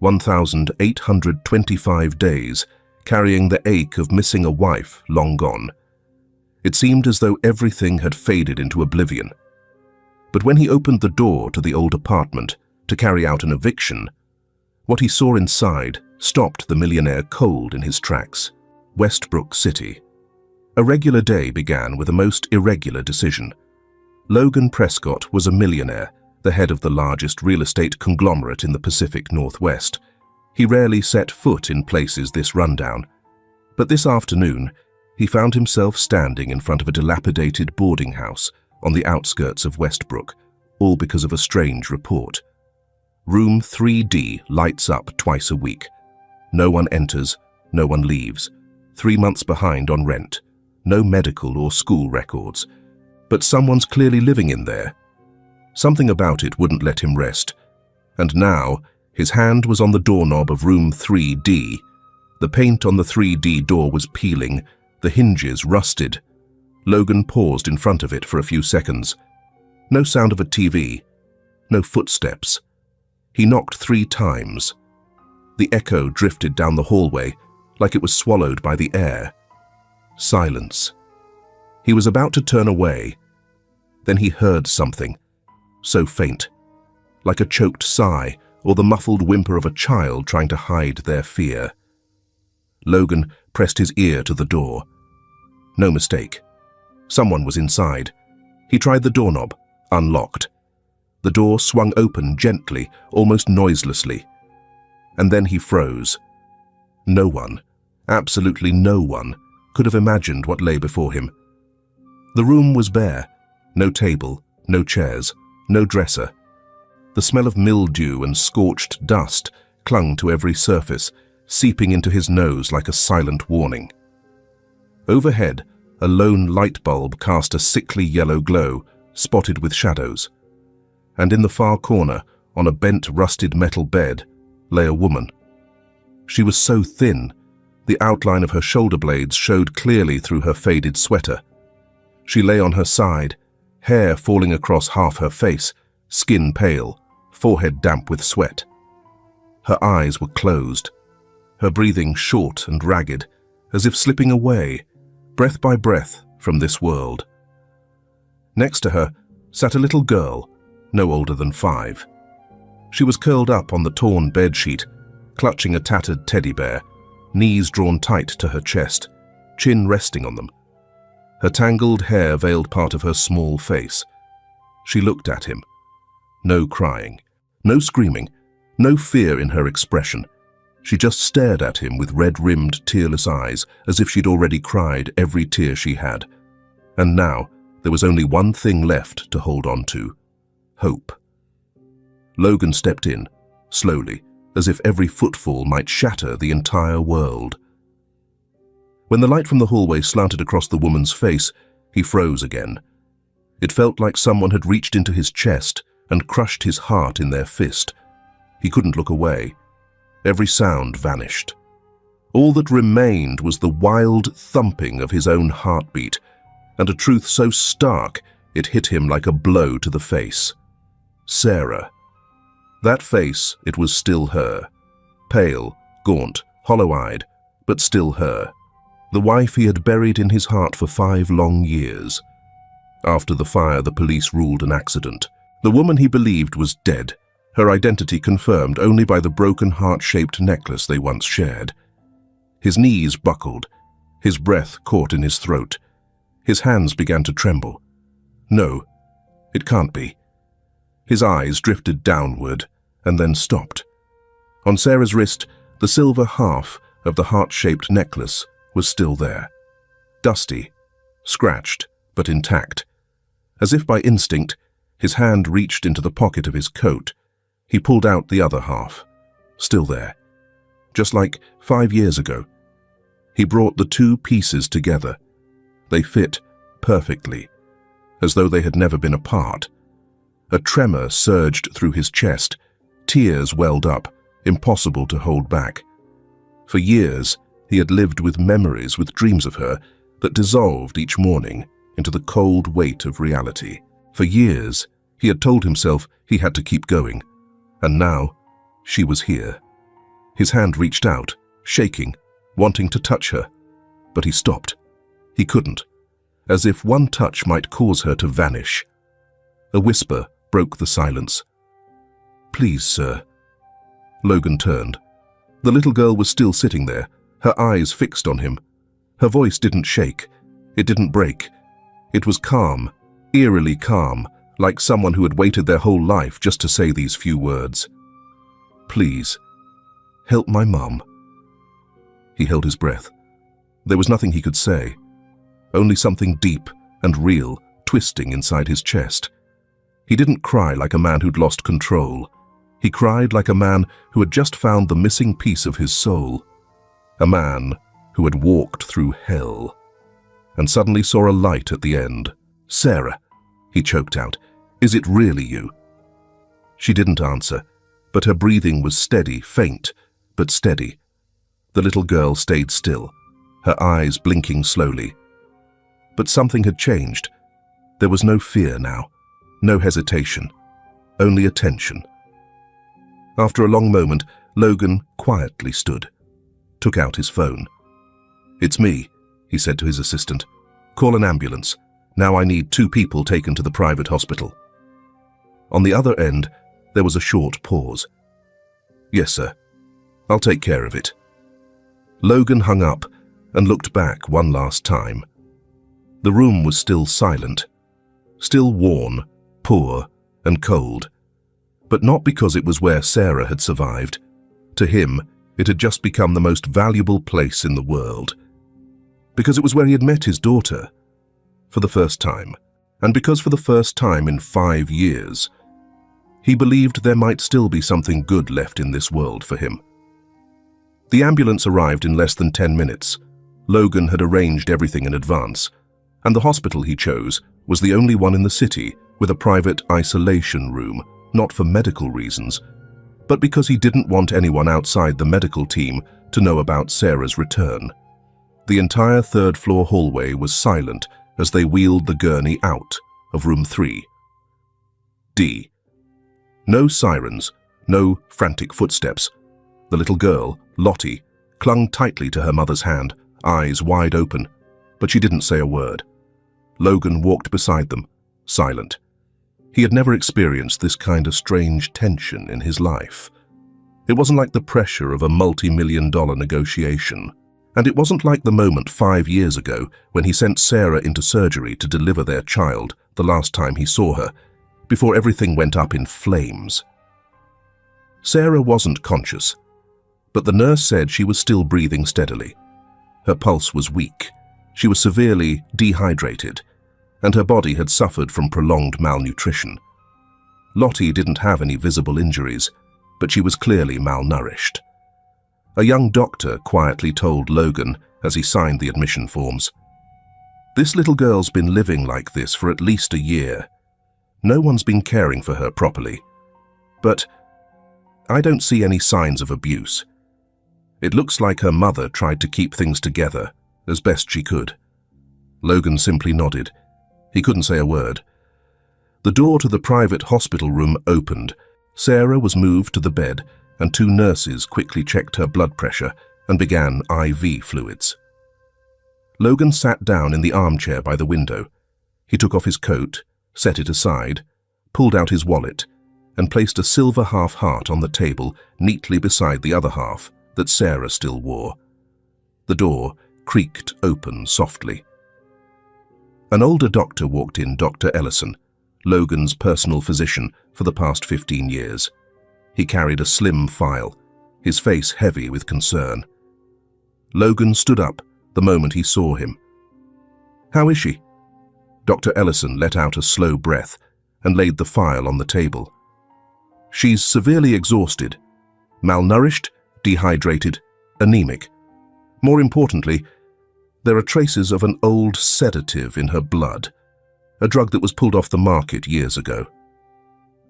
1,825 days, carrying the ache of missing a wife long gone. It seemed as though everything had faded into oblivion. But when he opened the door to the old apartment to carry out an eviction, what he saw inside stopped the millionaire cold in his tracks. Westbrook City. A regular day began with a most irregular decision. Logan Prescott was a millionaire, the head of the largest real estate conglomerate in the Pacific Northwest. He rarely set foot in places this rundown. But this afternoon, he found himself standing in front of a dilapidated boarding house on the outskirts of Westbrook, all because of a strange report. Room 3D lights up twice a week. No one enters, no one leaves. 3 months behind on rent. No medical or school records. But someone's clearly living in there. Something about it wouldn't let him rest. And now, his hand was on the doorknob of room 3D. The paint on the 3D door was peeling, the hinges rusted. Logan paused in front of it for a few seconds. No sound of a TV. No footsteps. He knocked 3 times. The echo drifted down the hallway, like it was swallowed by the air. Silence. He was about to turn away. Then he heard something, so faint, like a choked sigh or the muffled whimper of a child trying to hide their fear. Logan pressed his ear to the door. No mistake. Someone was inside. He tried the doorknob, unlocked. The door swung open gently, almost noiselessly. And then he froze. No one, absolutely no one, could have imagined what lay before him. The room was bare. No table, no chairs, no dresser. The smell of mildew and scorched dust clung to every surface, seeping into his nose like a silent warning. Overhead, a lone light bulb cast a sickly yellow glow, spotted with shadows. And in the far corner, on a bent, rusted metal bed, lay a woman. She was so thin, the outline of her shoulder blades showed clearly through her faded sweater. She lay on her side, hair falling across half her face, skin pale, forehead damp with sweat. Her eyes were closed, her breathing short and ragged, as if slipping away, breath by breath, from this world. Next to her sat a little girl, no older than 5. She was curled up on the torn bedsheet, clutching a tattered teddy bear, knees drawn tight to her chest, chin resting on them. Her tangled hair veiled part of her small face. She looked at him. No crying, no screaming, no fear in her expression. She just stared at him with red-rimmed, tearless eyes, as if she'd already cried every tear she had. And now, there was only one thing left to hold on to: hope. Logan stepped in, slowly, as if every footfall might shatter the entire world. When the light from the hallway slanted across the woman's face, he froze again. It felt like someone had reached into his chest and crushed his heart in their fist. He couldn't look away. Every sound vanished. All that remained was the wild thumping of his own heartbeat, and a truth so stark it hit him like a blow to the face. Sarah. That face, it was still her. Pale, gaunt, hollow-eyed, but still her. The wife he had buried in his heart for 5 long years. After the fire, the police ruled an accident. The woman he believed was dead, her identity confirmed only by the broken heart-shaped necklace they once shared. His knees buckled, his breath caught in his throat. His hands began to tremble. No, it can't be. His eyes drifted downward and then stopped. On Sarah's wrist, the silver half of the heart-shaped necklace was still there. Dusty, scratched, but intact. As if by instinct, his hand reached into the pocket of his coat. He pulled out the other half. Still there. Just like 5 years ago. He brought the 2 pieces together. They fit perfectly, as though they had never been apart. A tremor surged through his chest. Tears welled up, impossible to hold back. For years, he had lived with memories, with dreams of her, that dissolved each morning into the cold weight of reality. For years, he had told himself he had to keep going. And now, she was here. His hand reached out, shaking, wanting to touch her, but he stopped. He couldn't, as if one touch might cause her to vanish. A whisper broke the silence. "Please, sir." Logan turned. The little girl was still sitting there, her eyes fixed on him. Her voice didn't shake. It didn't break. It was calm, eerily calm, like someone who had waited their whole life just to say these few words. "Please, help my mum." He held his breath. There was nothing he could say, only something deep and real twisting inside his chest. He didn't cry like a man who'd lost control. He cried like a man who had just found the missing piece of his soul. A man who had walked through hell and suddenly saw a light at the end. "Sarah," he choked out, "is it really you?" She didn't answer, but her breathing was steady, faint, but steady. The little girl stayed still, her eyes blinking slowly. But something had changed. There was no fear now, no hesitation, only attention. After a long moment, Logan quietly stood, took out his phone. "It's me," he said to his assistant. "Call an ambulance. Now I need 2 people taken to the private hospital." On the other end, there was a short pause. "Yes, sir. I'll take care of it." Logan hung up and looked back one last time. The room was still silent, still worn, poor, and cold. But not because it was where Sarah had survived. To him, it had just become the most valuable place in the world. Because it was where he had met his daughter, for the first time, and because for the first time in 5 years, he believed there might still be something good left in this world for him. The ambulance arrived in less than 10 minutes. Logan had arranged everything in advance, and the hospital he chose was the only one in the city with a private isolation room, not for medical reasons, but because he didn't want anyone outside the medical team to know about Sarah's return. The entire 3rd-floor hallway was silent as they wheeled the gurney out of room 3D. No sirens, no frantic footsteps. The little girl, Lottie, clung tightly to her mother's hand, eyes wide open, but she didn't say a word. Logan walked beside them, silent. He had never experienced this kind of strange tension in his life. It wasn't like the pressure of a multi-million-dollar negotiation. And it wasn't like the moment 5 years ago when he sent Sarah into surgery to deliver their child the last time he saw her, before everything went up in flames. Sarah wasn't conscious, but the nurse said she was still breathing steadily. Her pulse was weak, she was severely dehydrated, and her body had suffered from prolonged malnutrition. Lottie didn't have any visible injuries, but she was clearly malnourished. A young doctor quietly told Logan as he signed the admission forms, "This little girl's been living like this for at least a year. No one's been caring for her properly. But I don't see any signs of abuse. It looks like her mother tried to keep things together as best she could." Logan simply nodded. He couldn't say a word. The door to the private hospital room opened. Sarah was moved to the bed, and 2 nurses quickly checked her blood pressure and began IV fluids. Logan sat down in the armchair by the window. He took off his coat, set it aside, pulled out his wallet, and placed a silver half-heart on the table neatly beside the other half that Sarah still wore. The door creaked open softly. An older doctor walked in, Dr. Ellison, Logan's personal physician for the past 15 years. He carried a slim file, his face heavy with concern. Logan stood up the moment he saw him. "How is she?" Dr. Ellison let out a slow breath and laid the file on the table. "She's severely exhausted, malnourished, dehydrated, anemic. More importantly, there are traces of an old sedative in her blood, a drug that was pulled off the market years ago."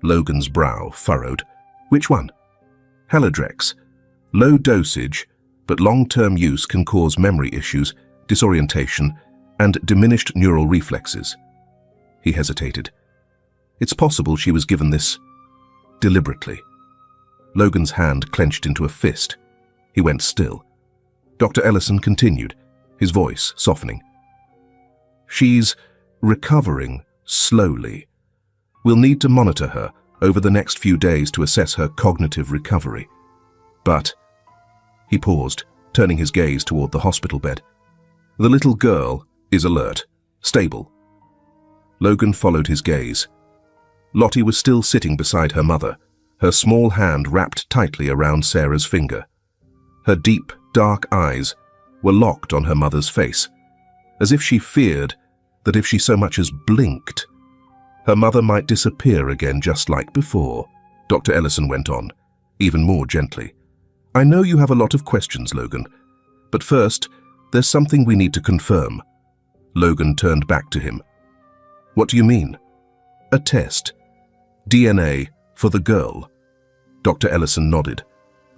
Logan's brow furrowed. "Which one?" "Halodrex. Low dosage, but long-term use can cause memory issues, disorientation, and diminished neural reflexes." He hesitated. "It's possible she was given this deliberately." Logan's hand clenched into a fist. He went still. Dr. Ellison continued, his voice softening. She's recovering slowly. We'll need to monitor her over the next few days to assess her cognitive recovery. But, he paused, turning his gaze toward the hospital bed. The little girl is alert, stable. Logan followed his gaze. Lottie was still sitting beside her mother, her small hand wrapped tightly around Sarah's finger. Her deep, dark eyes were locked on her mother's face, as if she feared that if she so much as blinked, her mother might disappear again just like before. Dr. Ellison went on, even more gently. I know you have a lot of questions, Logan, but first, there's something we need to confirm. Logan turned back to him. What do you mean? A test. DNA for the girl. Dr. Ellison nodded.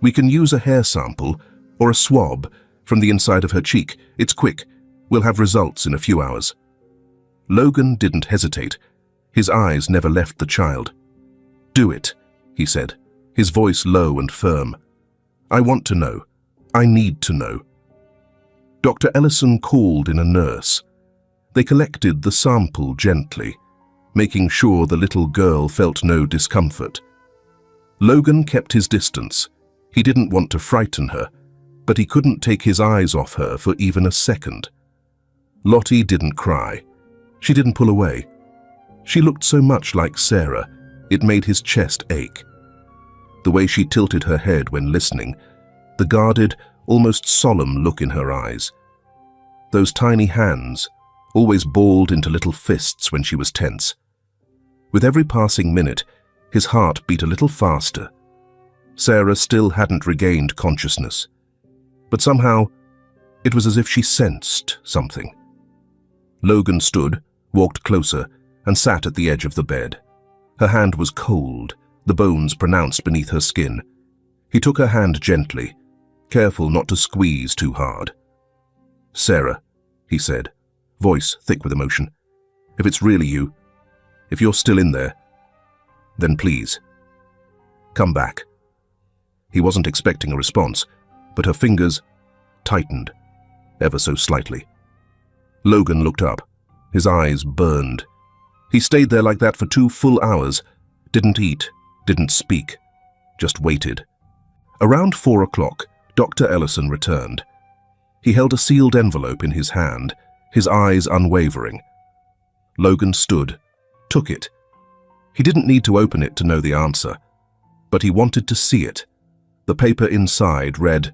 We can use a hair sample or a swab from the inside of her cheek. It's quick. We'll have results in a few hours. Logan didn't hesitate. His eyes never left the child. Do it, he said, his voice low and firm. I want to know. I need to know. Dr. Ellison called in a nurse. They collected the sample gently, making sure the little girl felt no discomfort. Logan kept his distance. He didn't want to frighten her, but he couldn't take his eyes off her for even a second. Lottie didn't cry. She didn't pull away. She looked so much like Sarah, it made his chest ache. The way she tilted her head when listening, the guarded, almost solemn look in her eyes. Those tiny hands, always balled into little fists when she was tense. With every passing minute, his heart beat a little faster. Sarah still hadn't regained consciousness, but somehow it was as if she sensed something. Logan stood, walked closer, and sat at the edge of the bed. Her hand was cold, the bones pronounced beneath her skin. He took her hand gently, careful not to squeeze too hard. Sarah, he said, voice thick with emotion, if it's really you, if you're still in there, then please, come back. He wasn't expecting a response, but her fingers tightened, ever so slightly. Logan looked up. His eyes burned. He stayed there like that for 2 full hours, didn't eat, didn't speak, just waited. Around 4 o'clock, Dr. Ellison returned. He held a sealed envelope in his hand, his eyes unwavering. Logan stood, took it. He didn't need to open it to know the answer, but he wanted to see it. The paper inside read,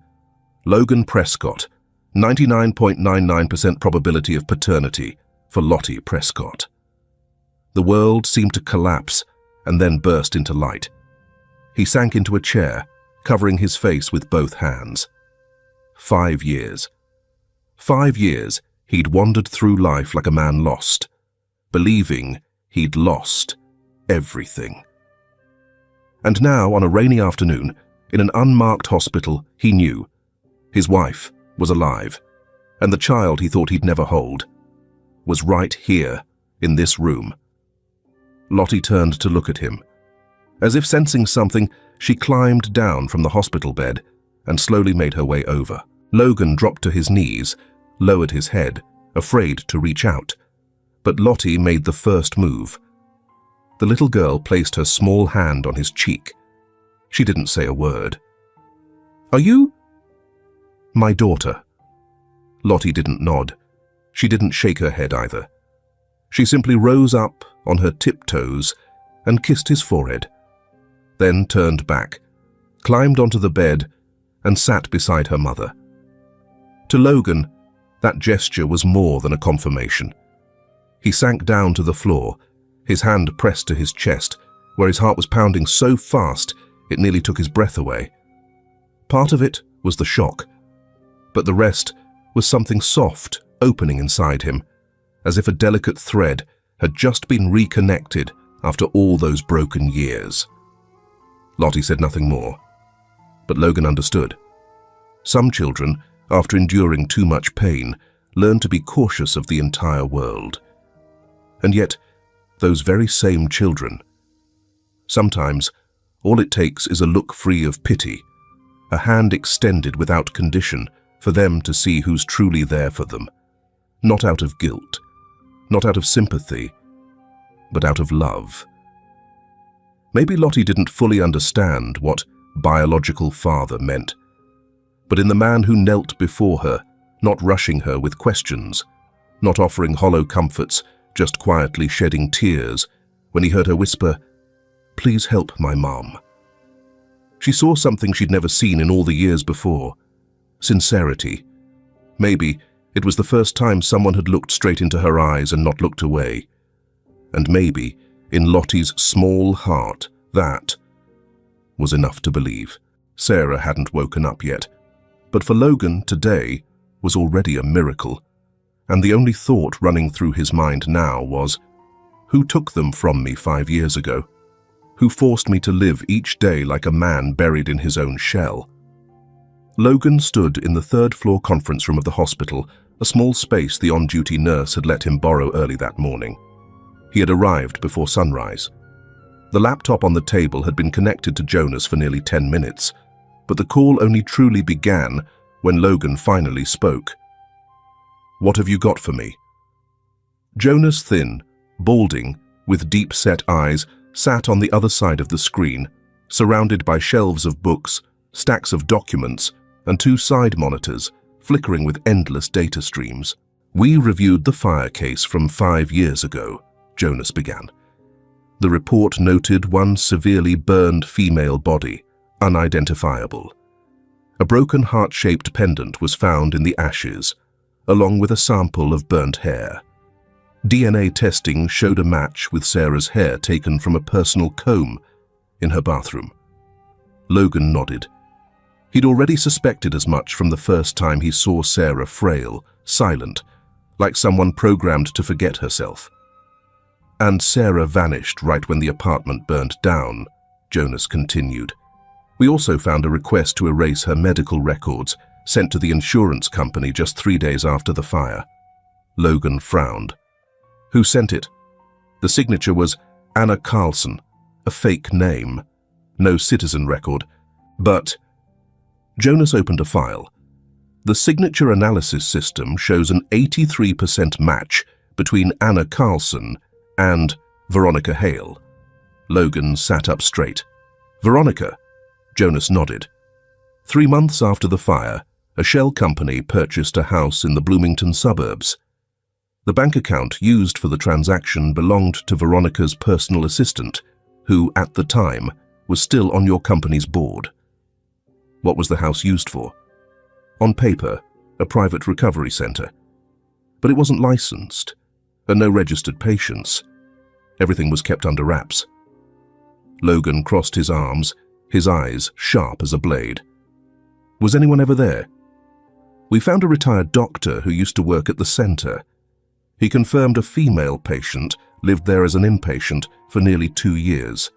Logan Prescott, 99.99% probability of paternity for Lottie Prescott. The world seemed to collapse and then burst into light. He sank into a chair, covering his face with both hands. 5 years. 5 years he'd wandered through life like a man lost, believing he'd lost everything. And now, on a rainy afternoon, in an unmarked hospital, he knew his wife was alive, and the child he thought he'd never hold was right here, in this room. Lottie turned to look at him. As if sensing something, she climbed down from the hospital bed and slowly made her way over. Logan dropped to his knees, lowered his head, afraid to reach out. But Lottie made the first move. The little girl placed her small hand on his cheek. She didn't say a word. Are you? My daughter. Lottie didn't nod. She didn't shake her head either. She simply rose up on her tiptoes and kissed his forehead, then turned back, climbed onto the bed, and sat beside her mother. To Logan, that gesture was more than a confirmation. He sank down to the floor, his hand pressed to his chest, where his heart was pounding so fast it nearly took his breath away. Part of it was the shock, but the rest was something soft opening inside him, as if a delicate thread had just been reconnected after all those broken years. Lottie said nothing more, but Logan understood. Some children, after enduring too much pain, learn to be cautious of the entire world. And yet, those very same children, sometimes all it takes is a look free of pity, a hand extended without condition for them to see who's truly there for them. Not out of guilt, not out of sympathy, but out of love. Maybe Lottie didn't fully understand what biological father meant, but in the man who knelt before her, not rushing her with questions, not offering hollow comforts, just quietly shedding tears when he heard her whisper, "Please help my mom." She saw something she'd never seen in all the years before. Sincerity. Maybe it was the first time someone had looked straight into her eyes and not looked away. And maybe, in Lottie's small heart, that was enough to believe. Sarah hadn't woken up yet, but for Logan, today was already a miracle. And the only thought running through his mind now was, who took them from me 5 years ago? Who forced me to live each day like a man buried in his own shell? Logan stood in the third-floor conference room of the hospital, a small space the on-duty nurse had let him borrow early that morning. He had arrived before sunrise. The laptop on the table had been connected to Jonas for nearly 10 minutes, but the call only truly began when Logan finally spoke. "What have you got for me?" Jonas, thin, balding, with deep-set eyes, sat on the other side of the screen, surrounded by shelves of books, stacks of documents, and 2 side monitors, flickering with endless data streams. "We reviewed the fire case from 5 years ago," Jonas began. The report noted one severely burned female body, unidentifiable. A broken heart-shaped pendant was found in the ashes, along with a sample of burnt hair. DNA testing showed a match with Sarah's hair taken from a personal comb in her bathroom. Logan nodded. He'd already suspected as much from the first time he saw Sarah frail, silent, like someone programmed to forget herself. "And Sarah vanished right when the apartment burned down," Jonas continued. "We also found a request to erase her medical records, sent to the insurance company just 3 days after the fire." Logan frowned. "Who sent it?" The signature was Anna Carlson, a fake name, no citizen record, but... Jonas opened a file. The signature analysis system shows an 83% match between Anna Carlson and Veronica Hale. Logan sat up straight. "Veronica?" Jonas nodded. 3 months after the fire, a shell company purchased a house in the Bloomington suburbs. The bank account used for the transaction belonged to Veronica's personal assistant, who, at the time, was still on your company's board. What was the house used for? On paper, a private recovery center. But it wasn't licensed, and no registered patients. Everything was kept under wraps. Logan crossed his arms, his eyes sharp as a blade. "Was anyone ever there?" "We found a retired doctor who used to work at the center. He confirmed a female patient lived there as an inpatient for nearly 2 years.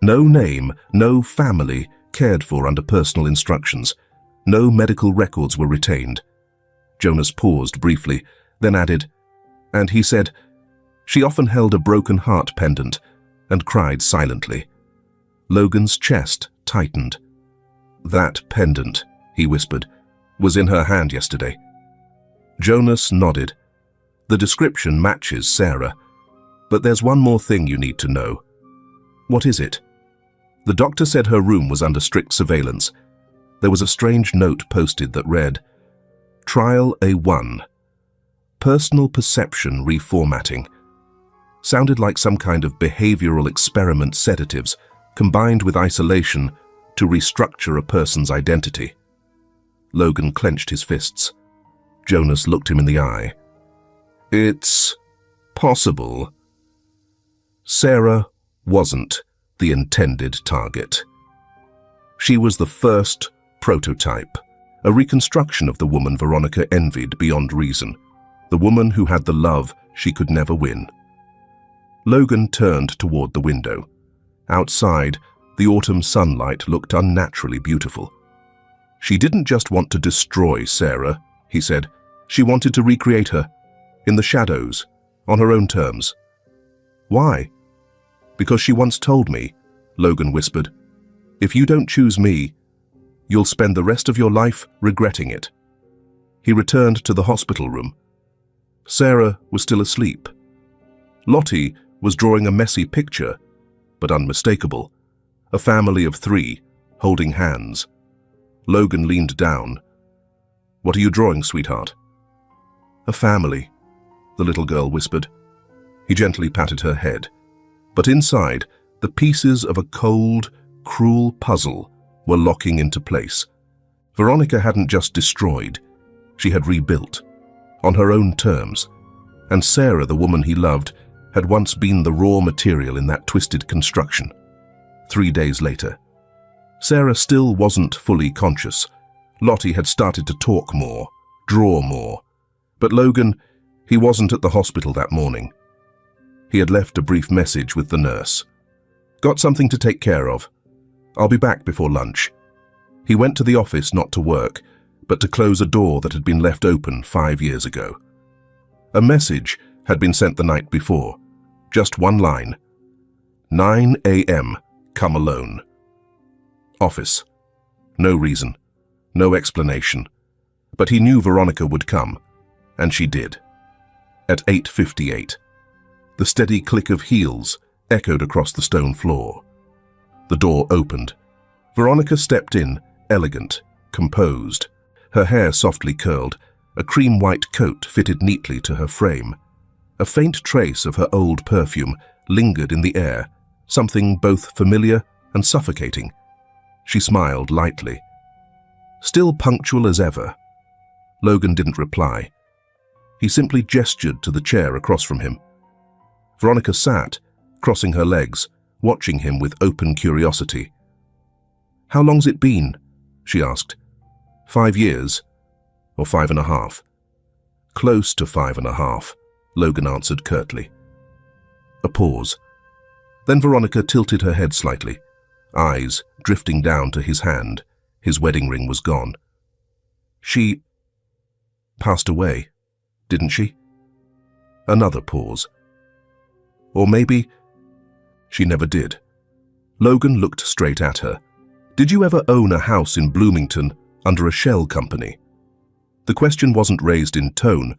No name, no family cared for under personal instructions. No medical records were retained." Jonas paused briefly, then added, "And he said, she often held a broken heart pendant and cried silently." Logan's chest tightened. "That pendant," he whispered, "was in her hand yesterday." Jonas nodded. "The description matches Sarah, but there's one more thing you need to know." "What is it?" "The doctor said her room was under strict surveillance. There was a strange note posted that read, Trial A1. Personal perception reformatting. Sounded like some kind of behavioral experiment sedatives combined with isolation to restructure a person's identity." Logan clenched his fists. Jonas looked him in the eye. "It's possible." Sarah wasn't the intended target. She was the first prototype, a reconstruction of the woman Veronica envied beyond reason, the woman who had the love she could never win. Logan turned toward the window. Outside, the autumn sunlight looked unnaturally beautiful. "She didn't just want to destroy Sarah," he said. "She wanted to recreate her, in the shadows, on her own terms." "Why?" "Because she once told me," Logan whispered, "if you don't choose me, You'll spend the rest of your life regretting it." He returned to the hospital room. Sarah was still asleep. Lottie was drawing a messy picture, but unmistakable. A family of 3, holding hands. Logan leaned down. "What are you drawing, sweetheart?" "A family," the little girl whispered. He gently patted her head. But inside, the pieces of a cold, cruel puzzle were locking into place. Veronica hadn't just destroyed, she had rebuilt, on her own terms. And Sarah, the woman he loved, had once been the raw material in that twisted construction. 3 days later. Sarah still wasn't fully conscious. Lottie had started to talk more, draw more. But Logan, he wasn't at the hospital that morning. He had left a brief message with the nurse. "Got something to take care of. I'll be back before lunch." He went to the office not to work, but to close a door that had been left open 5 years ago. A message had been sent the night before. Just one line. 9 a.m. Come alone. Office. No reason. No explanation. But he knew Veronica would come, and she did. At 8:58. The steady click of heels echoed across the stone floor. The door opened. Veronica stepped in, elegant, composed, her hair softly curled, a cream-white coat fitted neatly to her frame. A faint trace of her old perfume lingered in the air, something both familiar and suffocating. She smiled lightly. Still punctual as ever. Logan didn't reply. He simply gestured to the chair across from him. Veronica sat, crossing her legs, watching him with open curiosity. "How long's it been?" she asked. 5 years, or 5.5? "Close to 5.5, Logan answered curtly. A pause. Then Veronica tilted her head slightly, eyes drifting down to his hand. His wedding ring was gone. "She passed away, didn't she?" Another pause. "Or maybe she never did." Logan looked straight at her. "Did you ever own a house in Bloomington under a shell company?" The question wasn't raised in tone,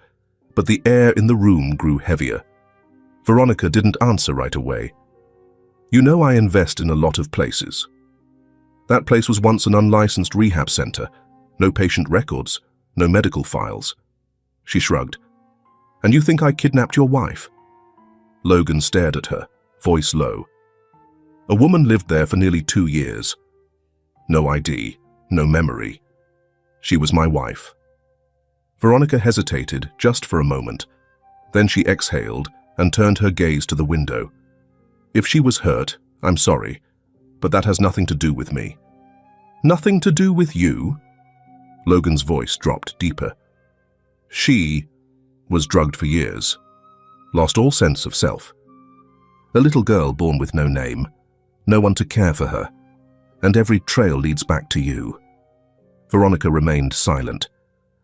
but the air in the room grew heavier. Veronica didn't answer right away. "You know I invest in a lot of places. That place was once an unlicensed rehab center. No patient records, no medical files." She shrugged. "And you think I kidnapped your wife?" Logan stared at her, voice low. "A woman lived there for nearly 2 years. No ID, no memory. She was my wife." Veronica hesitated just for a moment. Then she exhaled and turned her gaze to the window. "If she was hurt, I'm sorry, but that has nothing to do with me." "Nothing to do with you?" Logan's voice dropped deeper. "She was drugged for years, lost all sense of self. A little girl born with no name, no one to care for her, and every trail leads back to you." Veronica remained silent.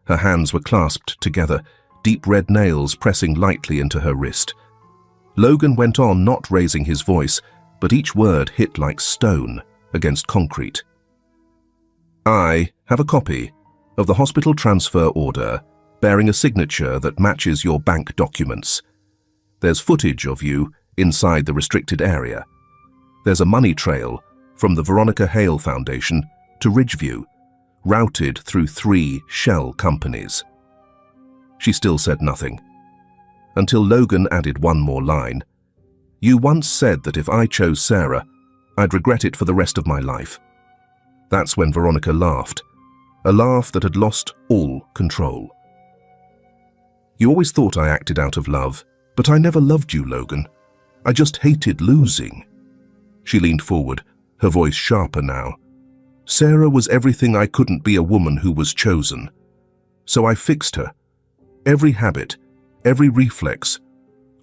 Her hands were clasped together, deep red nails pressing lightly into her wrist. Logan went on, not raising his voice, but each word hit like stone against concrete. "I have a copy of the hospital transfer order bearing a signature that matches your bank documents. There's footage of you inside the restricted area. There's a money trail from the Veronica Hale Foundation to Ridgeview, routed through 3 shell companies." She still said nothing, until Logan added one more line. "You once said that if I chose Sarah, I'd regret it for the rest of my life." That's when Veronica laughed, a laugh that had lost all control. "You always thought I acted out of love, but I never loved you, Logan. I just hated losing." She leaned forward, her voice sharper now. "Sarah was everything I couldn't be, a woman who was chosen. So I fixed her. Every habit, every reflex.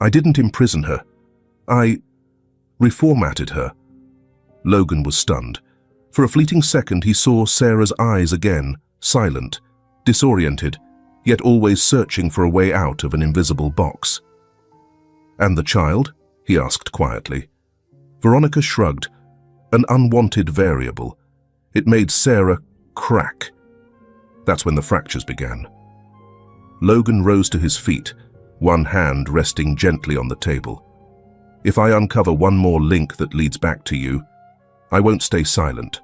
I didn't imprison her. I reformatted her." Logan was stunned. For a fleeting second, he saw Sarah's eyes again, silent, disoriented, yet always searching for a way out of an invisible box. "And the child?" he asked quietly. Veronica shrugged. An unwanted variable. It made Sarah Crack. That's when the fractures began. Logan rose to his feet, one hand resting gently on the table. If I uncover one more link that leads back to you, I won't stay silent.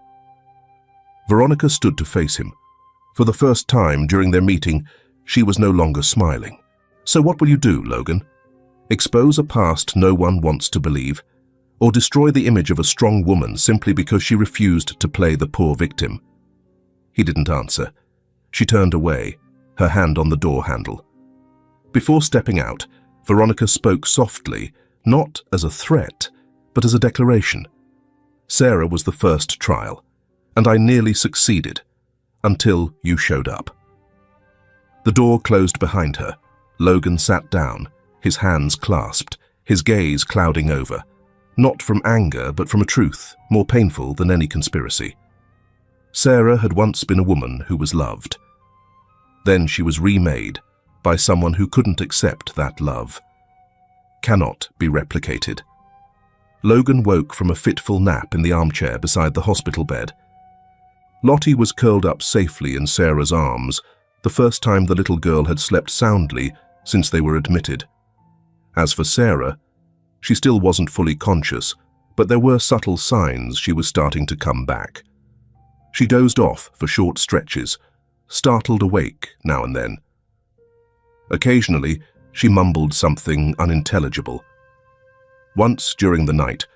Veronica stood to face him. For the first time during their meeting, she was no longer smiling. So what will you do, Logan? Expose a past no one wants to believe, or destroy the image of a strong woman simply because she refused to play the poor victim? He didn't answer. She turned away, her hand on the door handle. Before stepping out, Veronica spoke softly, not as a threat, but as a declaration. Sarah was the first trial, and I nearly succeeded, until you showed up. The door closed behind her. Logan sat down, his hands clasped, his gaze clouding over, not from anger but from a truth more painful than any conspiracy. Sarah had once been a woman who was loved. Then she was remade by someone who couldn't accept that love. Cannot be replicated. Logan woke from a fitful nap in the armchair beside the hospital bed. Lottie was curled up safely in Sarah's arms, the first time the little girl had slept soundly since they were admitted. As for Sarah, she still wasn't fully conscious, but there were subtle signs she was starting to come back. She dozed off for short stretches, startled awake now and then. Occasionally, she mumbled something unintelligible. Once during the night,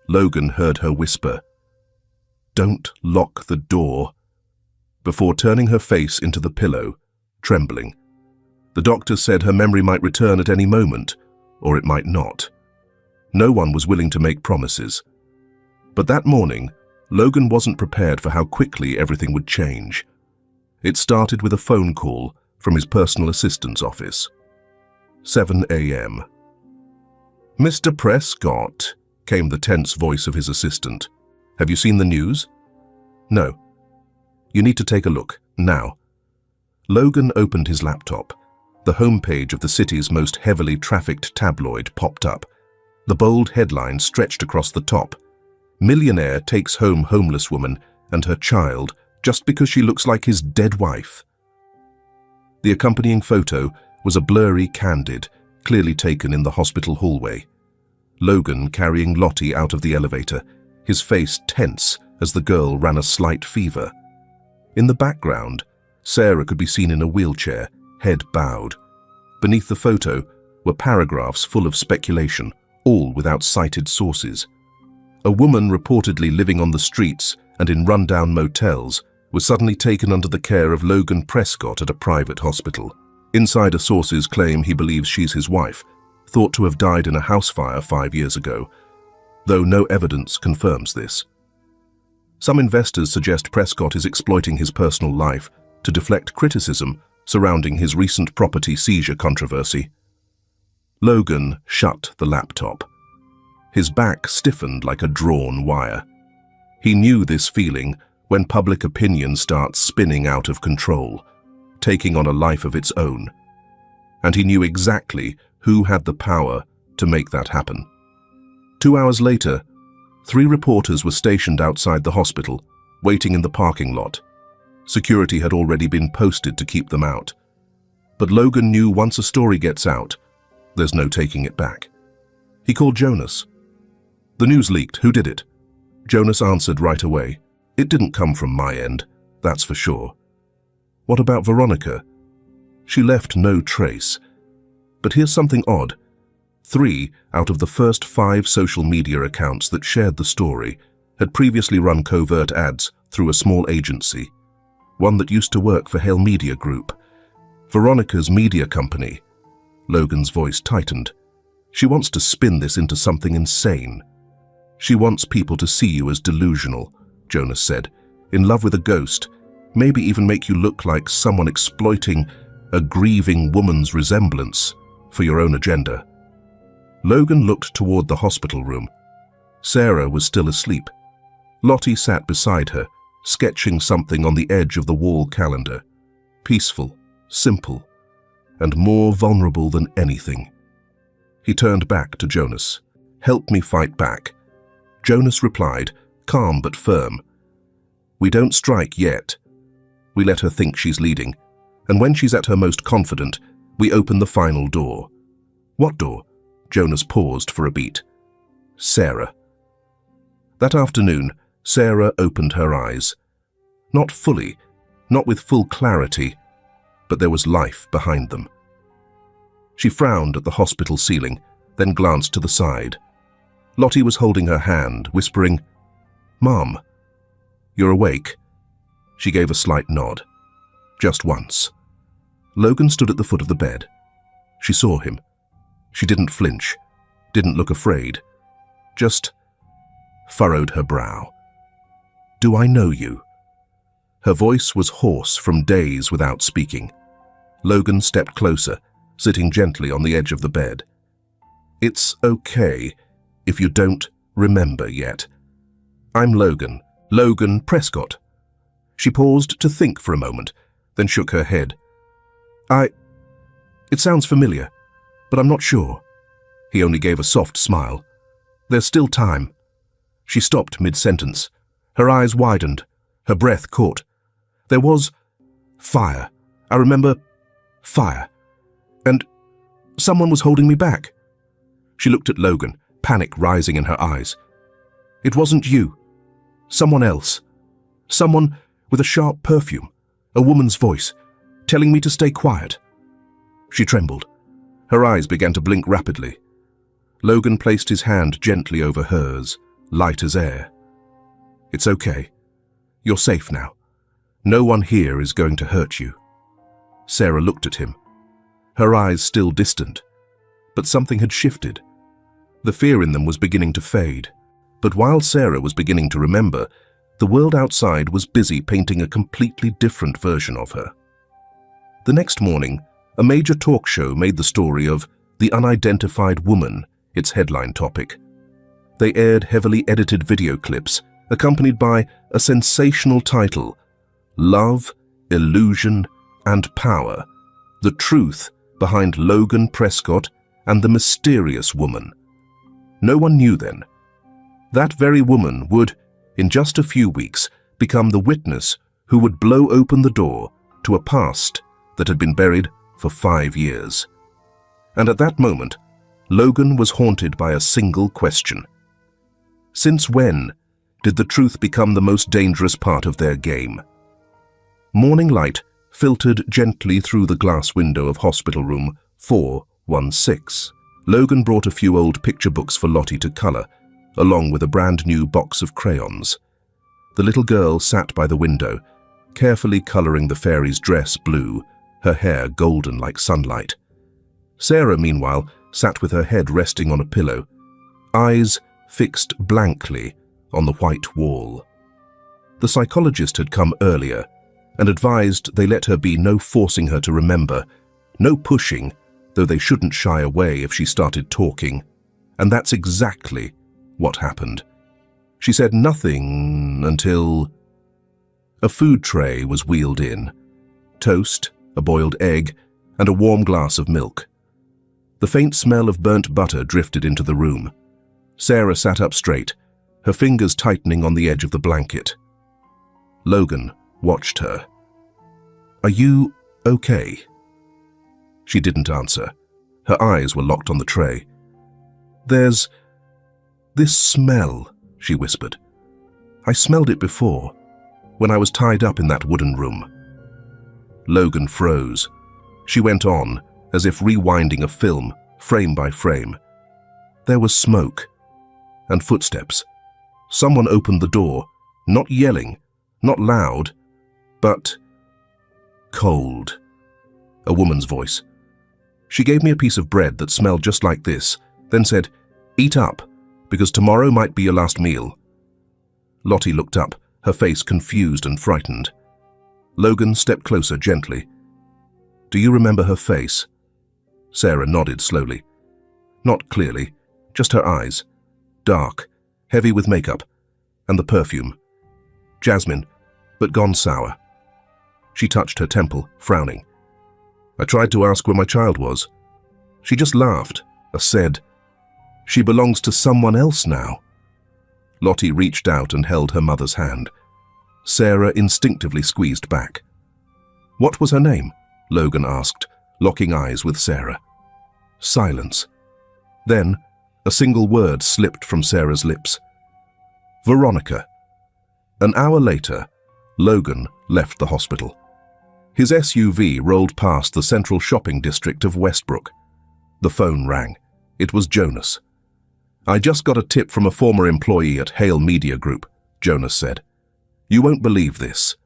Logan heard her whisper, "Don't lock the door," before turning her face into the pillow, trembling. The doctor said her memory might return at any moment, or it might not. No one was willing to make promises. But that morning, Logan wasn't prepared for how quickly everything would change. It started with a phone call from his personal assistant's office. 7 a.m. "Mr. Prescott," came the tense voice of his assistant. "Have you seen the news?" "No." "You need to take a look, now." Logan opened his laptop. The homepage of the city's most heavily trafficked tabloid popped up. The bold headline stretched across the top. "Millionaire takes home homeless woman and her child just because she looks like his dead wife." The accompanying photo was a blurry candid, clearly taken in the hospital hallway. Logan carrying Lottie out of the elevator, his face tense as the girl ran a slight fever. In the background, Sarah could be seen in a wheelchair, head bowed. Beneath the photo were paragraphs full of speculation, all without cited sources. A woman reportedly living on the streets and in rundown motels was suddenly taken under the care of Logan Prescott at a private hospital. Insider sources claim he believes she's his wife, thought to have died in a house fire 5 years ago, though no evidence confirms this. Some investors suggest Prescott is exploiting his personal life to deflect criticism surrounding his recent property seizure controversy. Logan shut the laptop. His back stiffened like a drawn wire. He knew this feeling when public opinion starts spinning out of control, taking on a life of its own. And he knew exactly who had the power to make that happen. 2 hours later, 3 reporters were stationed outside the hospital, waiting in the parking lot. Security had already been posted to keep them out. But Logan knew once a story gets out, there's no taking it back. He called Jonas. "The news leaked. Who did it?" Jonas answered right away. "It didn't come from my end, that's for sure." "What about Veronica?" "She left no trace. But here's something odd. 3 out of the first 5 social media accounts that shared the story had previously run covert ads through a small agency, one that used to work for Hale Media Group, Veronica's media company. Logan's voice tightened. "She wants to spin this into something insane. She wants people to see you as delusional," Jonas said, "in love with a ghost, maybe even make you look like someone exploiting a grieving woman's resemblance for your own agenda." Logan looked toward the hospital room. Sarah was still asleep. Lottie sat beside her, sketching something on the edge of the wall calendar. Peaceful, simple, and more vulnerable than anything. He turned back to Jonas. "Help me fight back." Jonas replied, calm but firm. "We don't strike yet. We let her think she's leading, and when she's at her most confident, we open the final door. What door? Jonas paused for a beat. Sarah. That afternoon, Sarah opened her eyes. Not fully, not with full clarity, but there was life behind them. She frowned at the hospital ceiling, then glanced to the side. Lottie was holding her hand, whispering, "Mom, you're awake?" She gave a slight nod. Just once. Logan stood at the foot of the bed. She saw him. She didn't flinch, didn't look afraid, just furrowed her brow. "Do I know you?" Her voice was hoarse from days without speaking. Logan stepped closer, sitting gently on the edge of the bed. "It's okay if you don't remember yet. I'm Logan Prescott." She paused to think for a moment, then shook her head. It sounds familiar, but I'm not sure." He only gave a soft smile. "There's still time." She stopped mid-sentence. Her eyes widened, her breath caught. There was fire. I remember fire. And someone was holding me back. She looked at Logan, panic rising in her eyes. "It wasn't you. Someone else. Someone with a sharp perfume, a woman's voice, telling me to stay quiet." She trembled. Her eyes began to blink rapidly. Logan placed his hand gently over hers, light as air. "It's okay. You're safe now. No one here is going to hurt you." Sarah looked at him, her eyes still distant, but something had shifted. The fear in them was beginning to fade, but while Sarah was beginning to remember, the world outside was busy painting a completely different version of her. The next morning, a major talk show made the story of "The Unidentified Woman" its headline topic. They aired heavily edited video clips, accompanied by a sensational title, "Love, Illusion, and Power: The Truth Behind Logan Prescott and the Mysterious Woman." No one knew then. That very woman would, in just a few weeks, become the witness who would blow open the door to a past that had been buried for 5 years. And at that moment, Logan was haunted by a single question. Since when did the truth become the most dangerous part of their game? Morning light filtered gently through the glass window of hospital room 416. Logan brought a few old picture books for Lottie to color, along with a brand new box of crayons. The little girl sat by the window, carefully coloring the fairy's dress blue, her hair golden like sunlight. Sarah, meanwhile, sat with her head resting on a pillow, eyes fixed blankly on the white wall. The psychologist had come earlier and advised they let her be no forcing her to remember, no pushing, though they shouldn't shy away if she started talking. And that's exactly what happened. She said nothing until a food tray was wheeled in. Toast, a boiled egg, and a warm glass of milk. The faint smell of burnt butter drifted into the room. Sarah sat up straight, her fingers tightening on the edge of the blanket. Logan watched her. "Are you okay?" She didn't answer. Her eyes were locked on the tray. "There's this smell," she whispered. "I smelled it before, when I was tied up in that wooden room." Logan froze. She went on, as if rewinding a film, frame by frame. There was smoke and footsteps. Someone opened the door, not yelling, not loud, but cold. A woman's voice. She gave me a piece of bread that smelled just like this, then said, "Eat up, because tomorrow might be your last meal." Lottie looked up, her face confused and frightened. Logan stepped closer gently. "Do you remember her face?" Sarah nodded slowly. Not clearly, just her eyes. Dark, heavy with makeup, and the perfume. Jasmine, but gone sour. She touched her temple, frowning. "I tried to ask where my child was. She just laughed, said, 'She belongs to someone else now.'" Lottie reached out and held her mother's hand. Sarah instinctively squeezed back. What was her name? Logan asked, locking eyes with Sarah. Silence. Then, a single word slipped from Sarah's lips. Veronica. An hour later, Logan left the hospital. His SUV rolled past the central shopping district of Westbrook. The phone rang. It was Jonas. I just got a tip from a former employee at Hale Media Group, Jonas said. You won't believe this.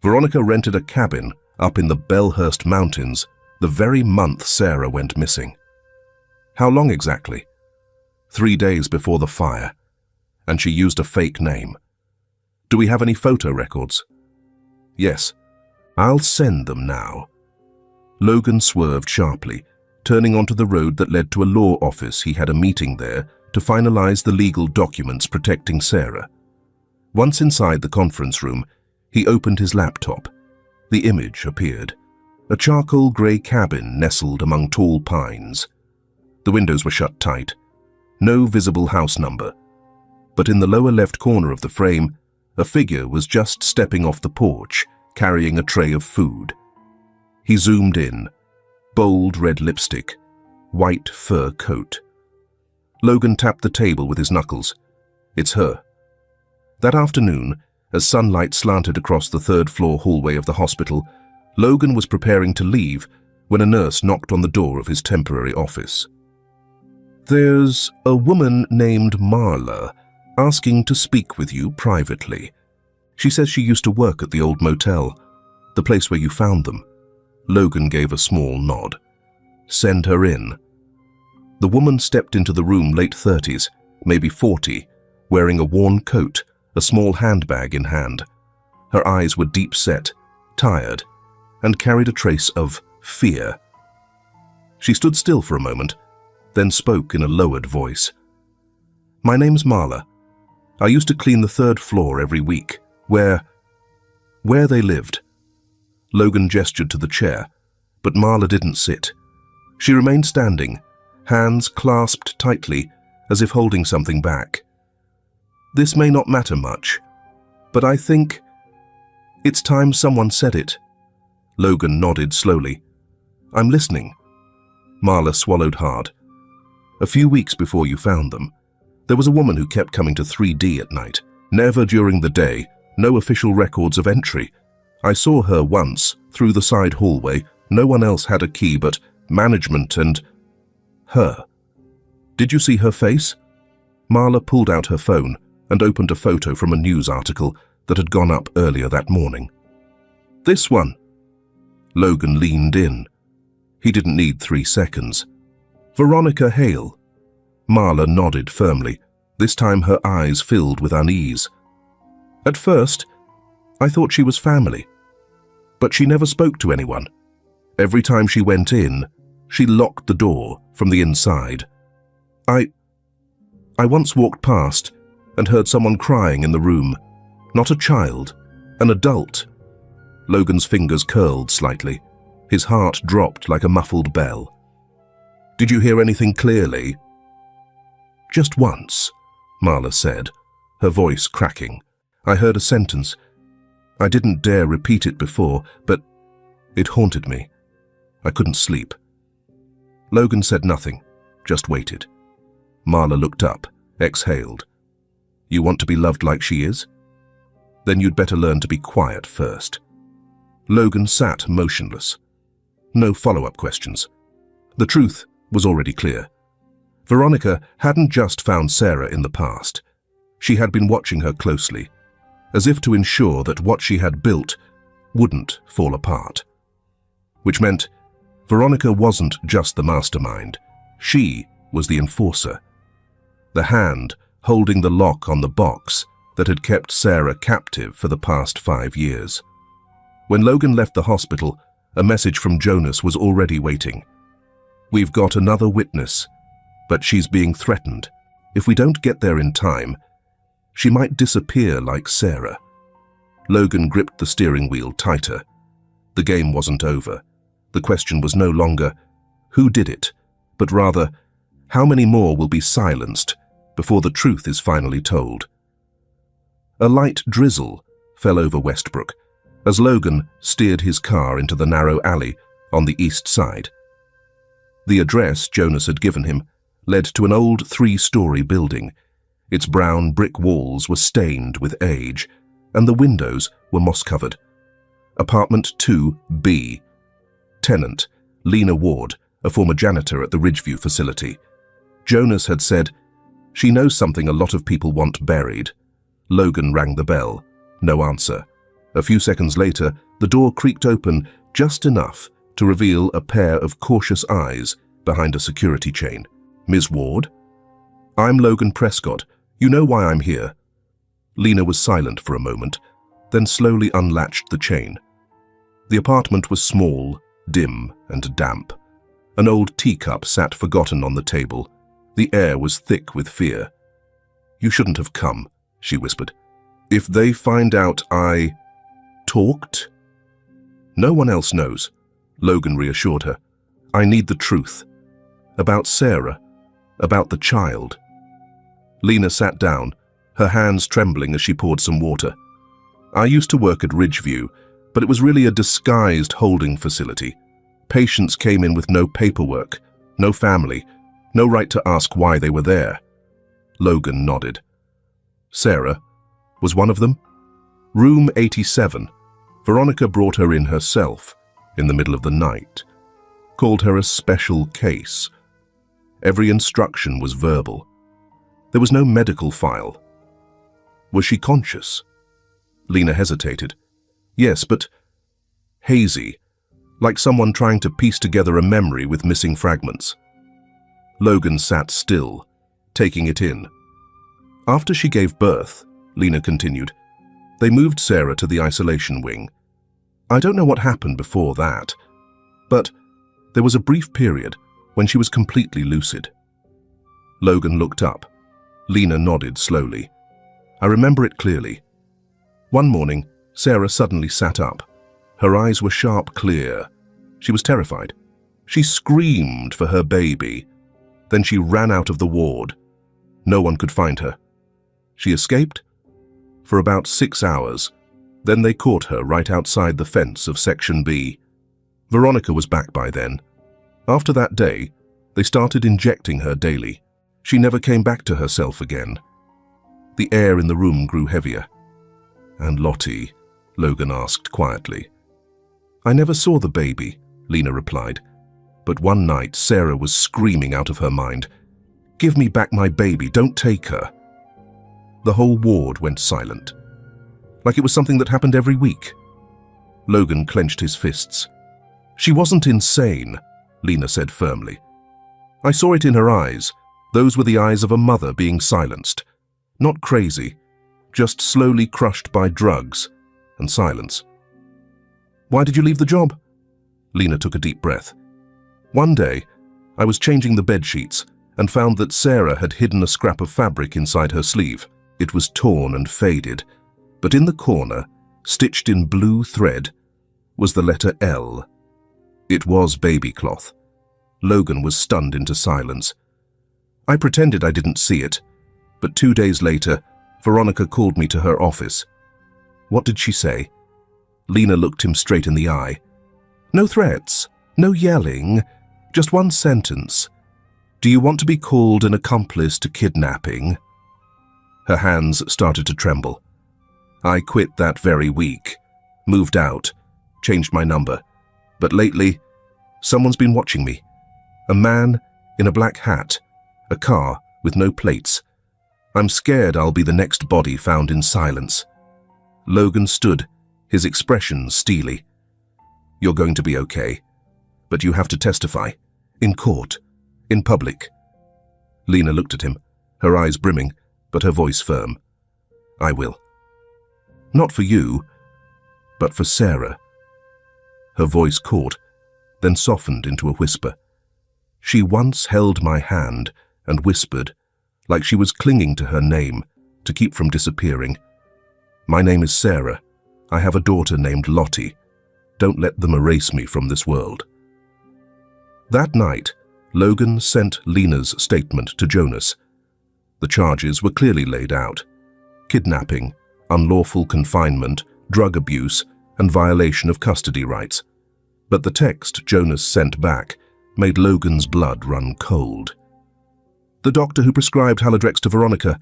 Veronica rented a cabin up in the Bellhurst Mountains the very month Sarah went missing. How long exactly? 3 days before the fire, and she used a fake name. Do we have any photo records? Yes. I'll send them now. Logan swerved sharply, turning onto the road that led to a law office. He had a meeting there to finalize the legal documents protecting Sarah. Once inside the conference room, he opened his laptop. The image appeared. A charcoal grey cabin nestled among tall pines. The windows were shut tight. No visible house number. But in the lower left corner of the frame, a figure was just stepping off the porch, carrying a tray of food. He zoomed in. Bold red lipstick, white fur coat. Logan tapped the table with his knuckles. It's her. That afternoon, as sunlight slanted across the third-floor hallway of the hospital, Logan was preparing to leave when a nurse knocked on the door of his temporary office. There's a woman named Marla asking to speak with you privately. She says she used to work at the old motel, the place where you found them. Logan gave a small nod. Send her in. The woman stepped into the room, late 30s, maybe 40, wearing a worn coat, a small handbag in hand. Her eyes were deep-set, tired, and carried a trace of fear. She stood still for a moment, then spoke in a lowered voice. My name's Marla. I used to clean the third floor every week, where they lived. Logan gestured to the chair, but Marla didn't sit. She remained standing, hands clasped tightly, as if holding something back. This may not matter much, but I think it's time someone said it. Logan nodded slowly. I'm listening. Marla swallowed hard. A few weeks before you found them, there was a woman who kept coming to 3D at night. Never during the day, no official records of entry. I saw her once, through the side hallway. No one else had a key but management and her. Did you see her face? Marla pulled out her phone and opened a photo from a news article that had gone up earlier that morning. This one. Logan leaned in. He didn't need 3 seconds. Veronica Hale. Marla nodded firmly. This time her eyes filled with unease. At first, I thought she was family. But she never spoke to anyone. Every time she went in, she locked the door from the inside. I once walked past and heard someone crying in the room. Not a child, an adult. Logan's fingers curled slightly. His heart dropped like a muffled bell. Did you hear anything clearly? Just once, Marla said, her voice cracking. I heard a sentence. I didn't dare repeat it before, but it haunted me. I couldn't sleep. Logan said nothing, just waited. Marla looked up, exhaled. You want to be loved like she is? Then you'd better learn to be quiet first. Logan sat motionless. No follow-up questions. The truth was already clear. Veronica hadn't just found Sarah in the past. She had been watching her closely, as if to ensure that what she had built wouldn't fall apart. Which meant Veronica wasn't just the mastermind. She was the enforcer. The hand holding the lock on the box that had kept Sarah captive for the past 5 years. When Logan left the hospital, a message from Jonas was already waiting. We've got another witness, but she's being threatened. If we don't get there in time, she might disappear like Sarah. Logan gripped the steering wheel tighter. The game wasn't over. The question was no longer, who did it, but rather, how many more will be silenced before the truth is finally told? A light drizzle fell over Westbrook, as Logan steered his car into the narrow alley on the east side. The address Jonas had given him led to an old 3-story building. Its brown brick walls were stained with age, and the windows were moss-covered. Apartment 2B. Tenant, Lena Ward, a former janitor at the Ridgeview facility. Jonas had said, "She knows something a lot of people want buried." Logan rang the bell. No answer. A few seconds later, the door creaked open just enough to reveal a pair of cautious eyes behind a security chain. "Ms. Ward?" "I'm Logan Prescott. You know why I'm here." Lena was silent for a moment, then slowly unlatched the chain. The apartment was small, dim, and damp. An old teacup sat forgotten on the table. The air was thick with fear. "You shouldn't have come," she whispered. "If they find out I talked?" "No one else knows," Logan reassured her. "I need the truth. About Sarah, about the child." Lena sat down, her hands trembling as she poured some water. "I used to work at Ridgeview, but it was really a disguised holding facility. Patients came in with no paperwork, no family, no right to ask why they were there." Logan nodded. "Sarah was one of them?" "Room 87. Veronica brought her in herself, in the middle of the night. Called her a special case. Every instruction was verbal. There was no medical file." "Was she conscious?" Lena hesitated. "Yes, but hazy, like someone trying to piece together a memory with missing fragments." Logan sat still, taking it in. "After she gave birth," Lena continued, "they moved Sarah to the isolation wing. I don't know what happened before that, but there was a brief period when she was completely lucid." Logan looked up. Lena nodded slowly. "I remember it clearly. One morning, Sarah suddenly sat up. Her eyes were sharp clear. She was terrified. She screamed for her baby. Then she ran out of the ward. No one could find her. She escaped for about 6 hours. Then they caught her right outside the fence of Section B. Veronica was back by then. After that day, they started injecting her daily. She never came back to herself again." The air in the room grew heavier. "And Lottie?" Logan asked quietly. "I never saw the baby," Lena replied. "But one night Sarah was screaming out of her mind, 'Give me back my baby, don't take her.'" The whole ward went silent, like it was something that happened every week. Logan clenched his fists. "She wasn't insane," Lena said firmly. "I saw it in her eyes. Those were the eyes of a mother being silenced. Not crazy, just slowly crushed by drugs and silence." "Why did you leave the job?" Lena took a deep breath. "One day, I was changing the bed sheets and found that Sarah had hidden a scrap of fabric inside her sleeve. It was torn and faded, but in the corner, stitched in blue thread, was the letter L. It was baby cloth." Logan was stunned into silence. "I pretended I didn't see it, but 2 days later, Veronica called me to her office." "What did she say?" Lena looked him straight in the eye. "No threats, no yelling, just one sentence. Do you want to be called an accomplice to kidnapping?" Her hands started to tremble. "I quit that very week, moved out, changed my number. But lately, someone's been watching me. A man in a black hat, a car with no plates. I'm scared I'll be the next body found in silence." Logan stood, his expression steely. "You're going to be okay, but you have to testify. In court. In public." Lena looked at him, her eyes brimming, but her voice firm. "I will. Not for you, but for Sarah." Her voice caught, then softened into a whisper. "She once held my hand and whispered, like she was clinging to her name, to keep from disappearing. 'My name is Sarah. I have a daughter named Lottie. Don't let them erase me from this world.'" That night, Logan sent Lena's statement to Jonas. The charges were clearly laid out: kidnapping, unlawful confinement, drug abuse, and violation of custody rights. But the text Jonas sent back made Logan's blood run cold. The doctor who prescribed Halodrex to Veronica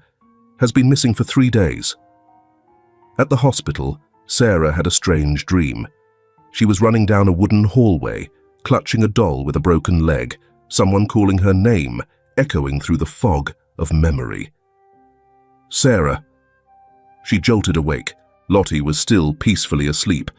has been missing for 3 days. At the hospital, Sarah had a strange dream. She was running down a wooden hallway, clutching a doll with a broken leg, someone calling her name, echoing through the fog of memory. Sarah. She jolted awake. Lottie was still peacefully asleep,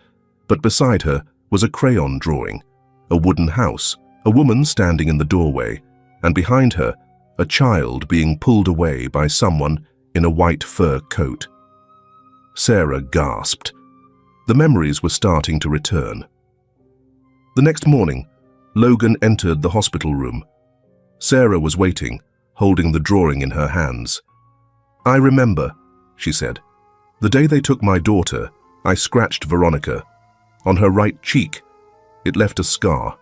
but beside her was a crayon drawing, a wooden house, a woman standing in the doorway, and behind her, a child being pulled away by someone in a white fur coat. Sarah gasped. The memories were starting to return. The next morning, Logan entered the hospital room. Sarah was waiting, holding the drawing in her hands. "I remember," she said. "The day they took my daughter, I scratched Veronica. On her right cheek, it left a scar."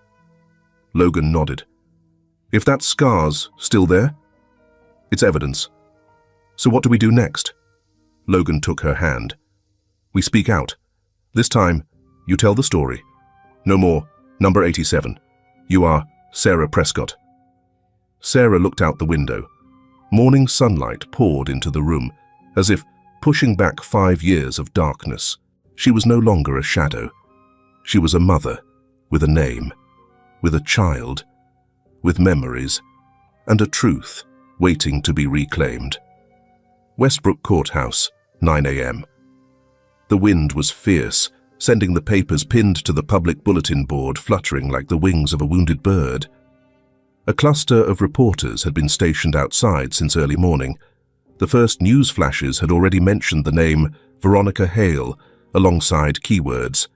Logan nodded. "If that scar's still there?" "It's evidence." "So what do we do next?" Logan took her hand. "We speak out. This time, you tell the story. No more, number 87. You are Sarah Prescott." Sarah looked out the window. Morning sunlight poured into the room, as if pushing back 5 years of darkness. She was no longer a shadow. She was a mother, with a name, with a child, with memories, and a truth waiting to be reclaimed. Westbrook Courthouse, 9 a.m. The wind was fierce, sending the papers pinned to the public bulletin board fluttering like the wings of a wounded bird. A cluster of reporters had been stationed outside since early morning. The first news flashes had already mentioned the name Veronica Hale alongside keywords: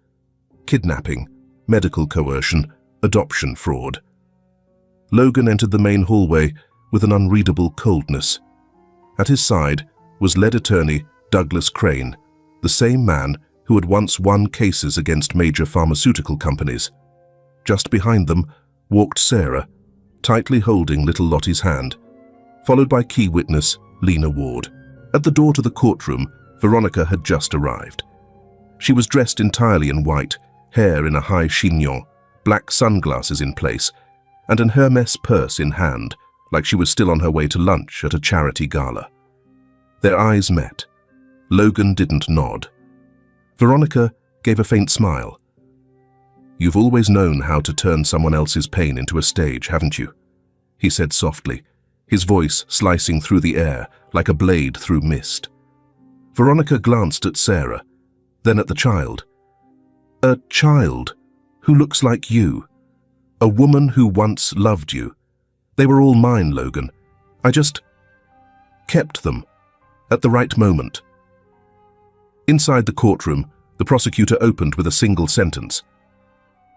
kidnapping, medical coercion, adoption fraud. Logan entered the main hallway with an unreadable coldness. At his side was lead attorney Douglas Crane, the same man who had once won cases against major pharmaceutical companies. Just behind them walked Sarah, tightly holding little Lottie's hand, followed by key witness Lena Ward. At the door to the courtroom, Veronica had just arrived. She was dressed entirely in white, hair in a high chignon, black sunglasses in place, and an Hermes purse in hand, like she was still on her way to lunch at a charity gala. Their eyes met. Logan didn't nod. Veronica gave a faint smile. "You've always known how to turn someone else's pain into a stage, haven't you?" he said softly, his voice slicing through the air like a blade through mist. Veronica glanced at Sarah, then at the child. "A child who looks like you. A woman who once loved you. They were all mine, Logan. I just kept them at the right moment." Inside the courtroom, the prosecutor opened with a single sentence.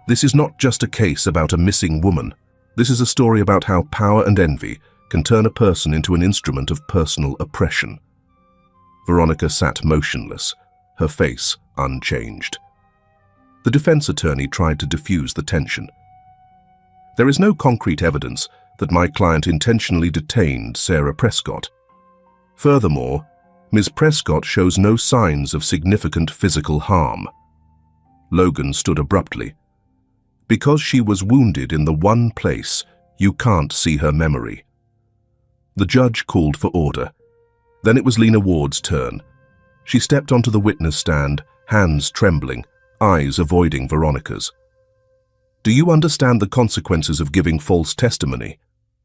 "This is not just a case about a missing woman. This is a story about how power and envy can turn a person into an instrument of personal oppression." Veronica sat motionless, her face unchanged. The defense attorney tried to diffuse the tension. "There is no concrete evidence that my client intentionally detained Sarah Prescott. Furthermore, Ms. Prescott shows no signs of significant physical harm." Logan stood abruptly. "Because she was wounded in the one place, you can't see her memory." The judge called for order. Then it was Lena Ward's turn. She stepped onto the witness stand, hands trembling, eyes avoiding Veronica's. "Do you understand the consequences of giving false testimony?"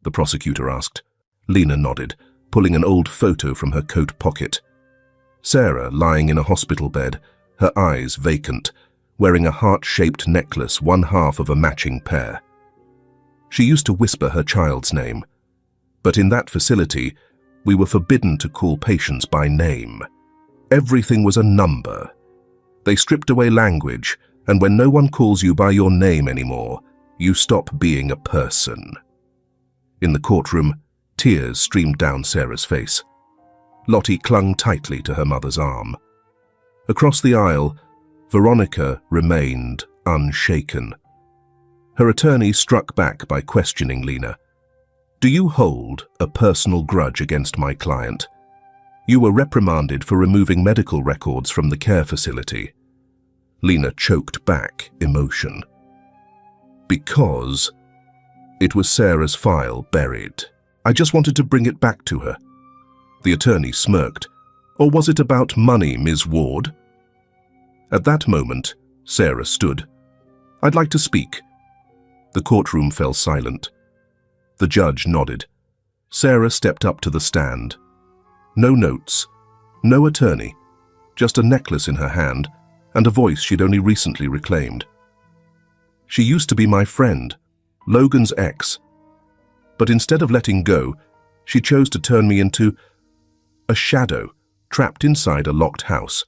the prosecutor asked. Lena nodded, pulling an old photo from her coat pocket. Sarah, lying in a hospital bed, her eyes vacant, wearing a heart-shaped necklace, one half of a matching pair. She used to whisper her child's name. But in that facility, we were forbidden to call patients by name. Everything was a number. They stripped away language, and when no one calls you by your name anymore, you stop being a person. In the courtroom, tears streamed down Sarah's face. Lottie clung tightly to her mother's arm. Across the aisle, Veronica remained unshaken. Her attorney struck back by questioning Lena. "Do you hold a personal grudge against my client? You were reprimanded for removing medical records from the care facility." Lena choked back emotion. Because it was Sarah's file buried. I just wanted to bring it back to her. The attorney smirked. Or was it about money, Ms. Ward? At that moment, Sarah stood. I'd like to speak. The courtroom fell silent. The judge nodded. Sarah stepped up to the stand. No notes, no attorney, just a necklace in her hand and a voice she'd only recently reclaimed. She used to be my friend, Logan's ex. But instead of letting go, she chose to turn me into a shadow trapped inside a locked house.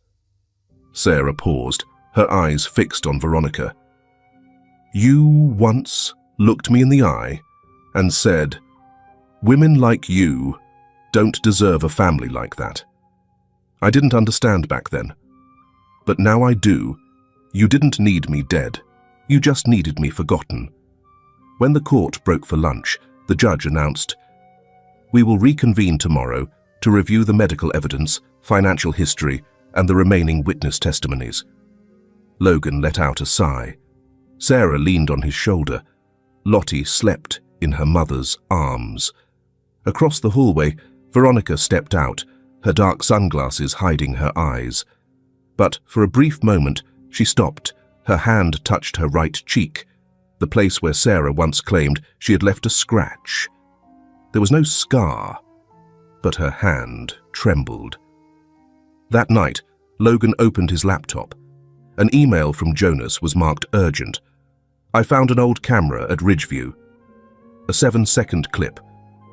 Sarah paused, her eyes fixed on Veronica. You once looked me in the eye and said, "Women like you don't deserve a family like that." I didn't understand back then. But now I do. You didn't need me dead. You just needed me forgotten. When the court broke for lunch, the judge announced, "We will reconvene tomorrow to review the medical evidence, financial history, and the remaining witness testimonies." Logan let out a sigh. Sarah leaned on his shoulder. Lottie slept in her mother's arms. Across the hallway, Veronica stepped out, her dark sunglasses hiding her eyes. But for a brief moment, she stopped. Her hand touched her right cheek, the place where Sarah once claimed she had left a scratch. There was no scar, but her hand trembled. That night, Logan opened his laptop. An email from Jonas was marked urgent. I found an old camera at Ridgeview. A 7-second clip.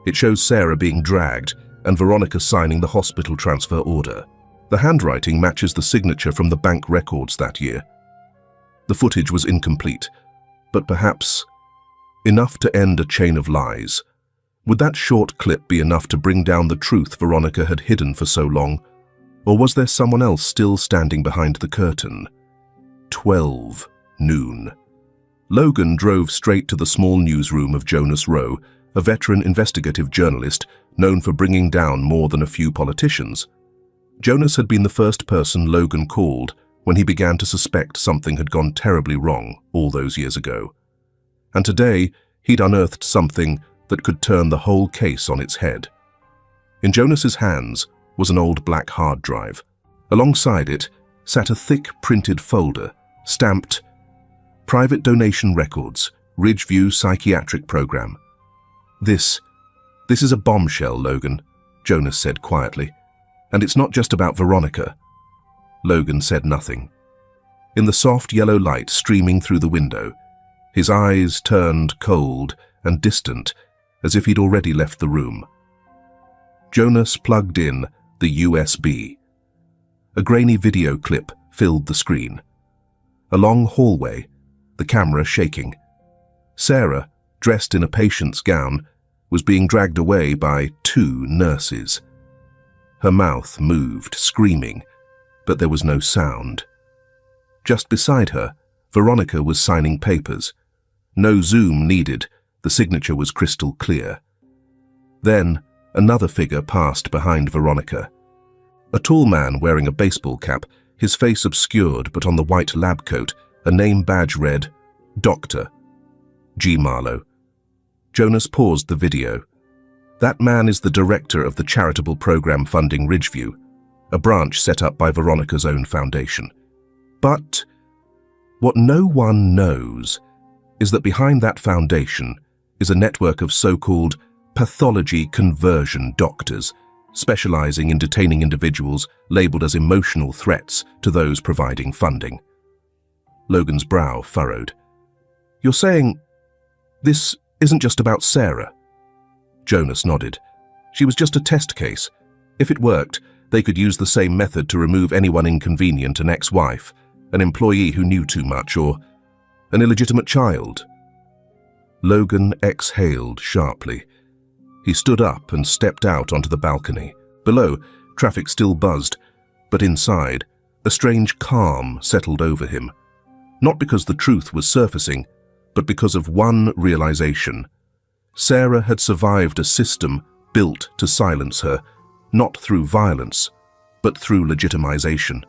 It shows Sarah being dragged and Veronica signing the hospital transfer order. The handwriting matches the signature from the bank records that year. The footage was incomplete, but perhaps enough to end a chain of lies. Would that short clip be enough to bring down the truth Veronica had hidden for so long? Or was there someone else still standing behind the curtain? 12 noon. Logan drove straight to the small newsroom of Jonas Rowe, a veteran investigative journalist known for bringing down more than a few politicians. Jonas had been the first person Logan called when he began to suspect something had gone terribly wrong all those years ago. And today, he'd unearthed something that could turn the whole case on its head. In Jonas's hands was an old black hard drive. Alongside it sat a thick printed folder, stamped Private Donation Records, Ridgeview Psychiatric Program. This is a bombshell, Logan, Jonas said quietly. And it's not just about Veronica. Logan said nothing. In the soft yellow light streaming through the window, his eyes turned cold and distant, as if he'd already left the room. Jonas plugged in the USB. A grainy video clip filled the screen. A long hallway, the camera shaking. Sarah, dressed in a patient's gown, was being dragged away by 2 nurses. Her mouth moved, screaming, but there was no sound. Just beside her, Veronica was signing papers. No zoom needed, the signature was crystal clear. Then, another figure passed behind Veronica. A tall man wearing a baseball cap, his face obscured, but on the white lab coat, a name badge read, Dr. G. Marlowe. Jonas paused the video. That man is the director of the charitable program funding Ridgeview, a branch set up by Veronica's own foundation. But what no one knows is that behind that foundation is a network of so-called pathology conversion doctors, specializing in detaining individuals labeled as emotional threats to those providing funding. Logan's brow furrowed. You're saying this isn't just about Sarah? Jonas nodded. She was just a test case. If it worked, they could use the same method to remove anyone inconvenient, an ex-wife, an employee who knew too much, or an illegitimate child. Logan exhaled sharply. He stood up and stepped out onto the balcony. Below, traffic still buzzed, but inside, a strange calm settled over him. Not because the truth was surfacing, but because of one realization. Sarah had survived a system built to silence her, not through violence, but through legitimization.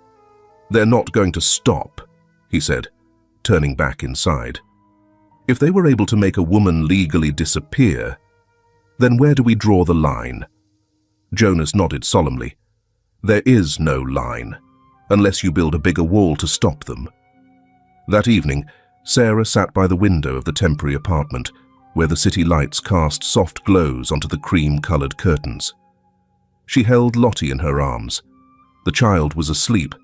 They're not going to stop, he said, turning back inside. If they were able to make a woman legally disappear, then where do we draw the line? Jonas nodded solemnly. There is no line, unless you build a bigger wall to stop them. That evening, Sarah sat by the window of the temporary apartment, where the city lights cast soft glows onto the cream-colored curtains. She held Lottie in her arms. The child was asleep,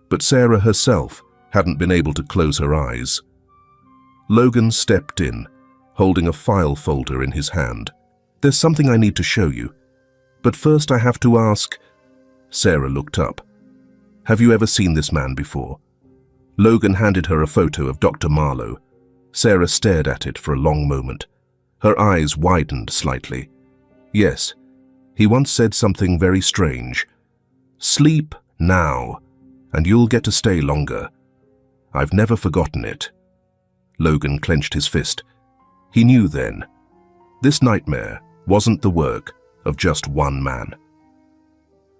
but Sarah herself hadn't been able to close her eyes. Logan stepped in, holding a file folder in his hand. There's something I need to show you, but first I have to ask. Sarah looked up. Have you ever seen this man before? Logan handed her a photo of Dr. Marlowe. Sarah stared at it for a long moment. Her eyes widened slightly. Yes, he once said something very strange. Sleep now, and you'll get to stay longer. I've never forgotten it. Logan clenched his fist. He knew then. This nightmare wasn't the work of just one man.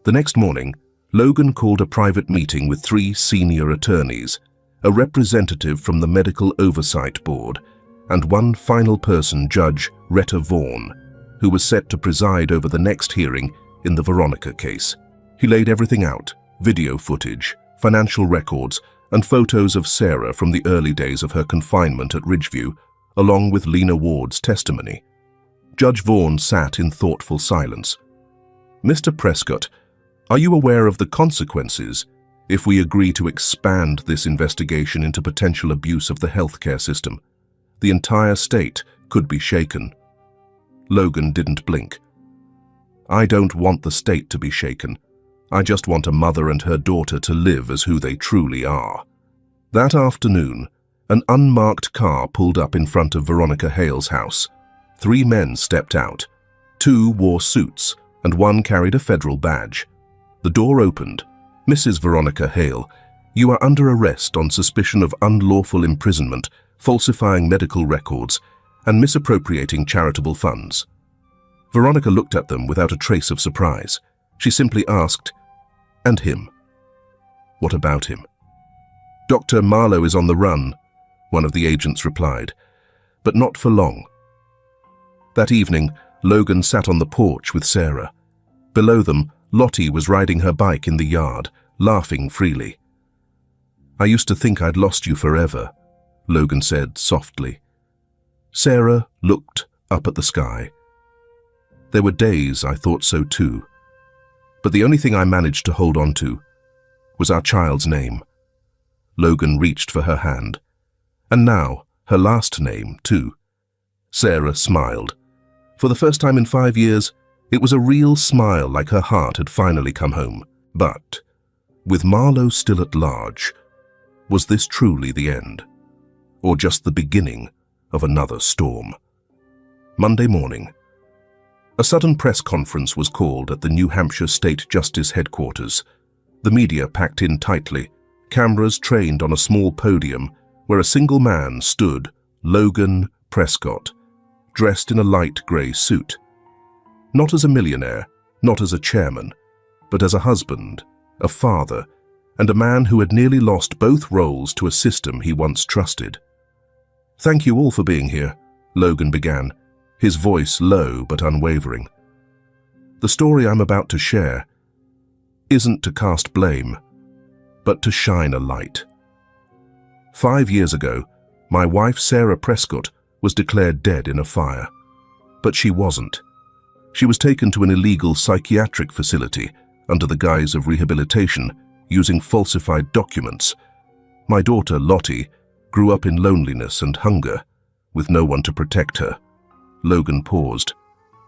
The next morning, Logan called a private meeting with 3 senior attorneys, a representative from the Medical Oversight Board, and one final person, Judge Retta Vaughn, who was set to preside over the next hearing in the Veronica case. He laid everything out: video footage, financial records, and photos of Sarah from the early days of her confinement at Ridgeview, along with Lena Ward's testimony. Judge Vaughn sat in thoughtful silence. Mr. Prescott, are you aware of the consequences if we agree to expand this investigation into potential abuse of the healthcare system? The entire state could be shaken. Logan didn't blink. I don't want the state to be shaken. I just want a mother and her daughter to live as who they truly are. That afternoon, an unmarked car pulled up in front of Veronica Hale's house. 3 men stepped out. 2 wore suits, and 1 carried a federal badge. The door opened. Mrs. Veronica Hale, you are under arrest on suspicion of unlawful imprisonment, falsifying medical records, and misappropriating charitable funds. Veronica looked at them without a trace of surprise. She simply asked, "And him? What about him?" "Dr. Marlowe is on the run," one of the agents replied, "but not for long." That evening, Logan sat on the porch with Sarah. Below them, Lottie was riding her bike in the yard, laughing freely. "I used to think I'd lost you forever," Logan said softly. Sarah looked up at the sky. "There were days I thought so too. But the only thing I managed to hold on to was our child's name." Logan reached for her hand. "And now, her last name, too." Sarah smiled. For the first time in 5 years, it was a real smile, like her heart had finally come home. But, with Marlowe still at large, was this truly the end? Or just the beginning of another storm? Monday morning. A sudden press conference was called at the New Hampshire State Justice headquarters. The media packed in tightly, cameras trained on a small podium where a single man stood, Logan Prescott, dressed in a light grey suit. Not as a millionaire, not as a chairman, but as a husband, a father, and a man who had nearly lost both roles to a system he once trusted. "Thank you all for being here," Logan began, his voice low but unwavering. "The story I'm about to share isn't to cast blame, but to shine a light. 5 years ago, my wife Sarah Prescott was declared dead in a fire. But she wasn't. She was taken to an illegal psychiatric facility under the guise of rehabilitation, using falsified documents. My daughter, Lottie, grew up in loneliness and hunger, with no one to protect her." Logan paused.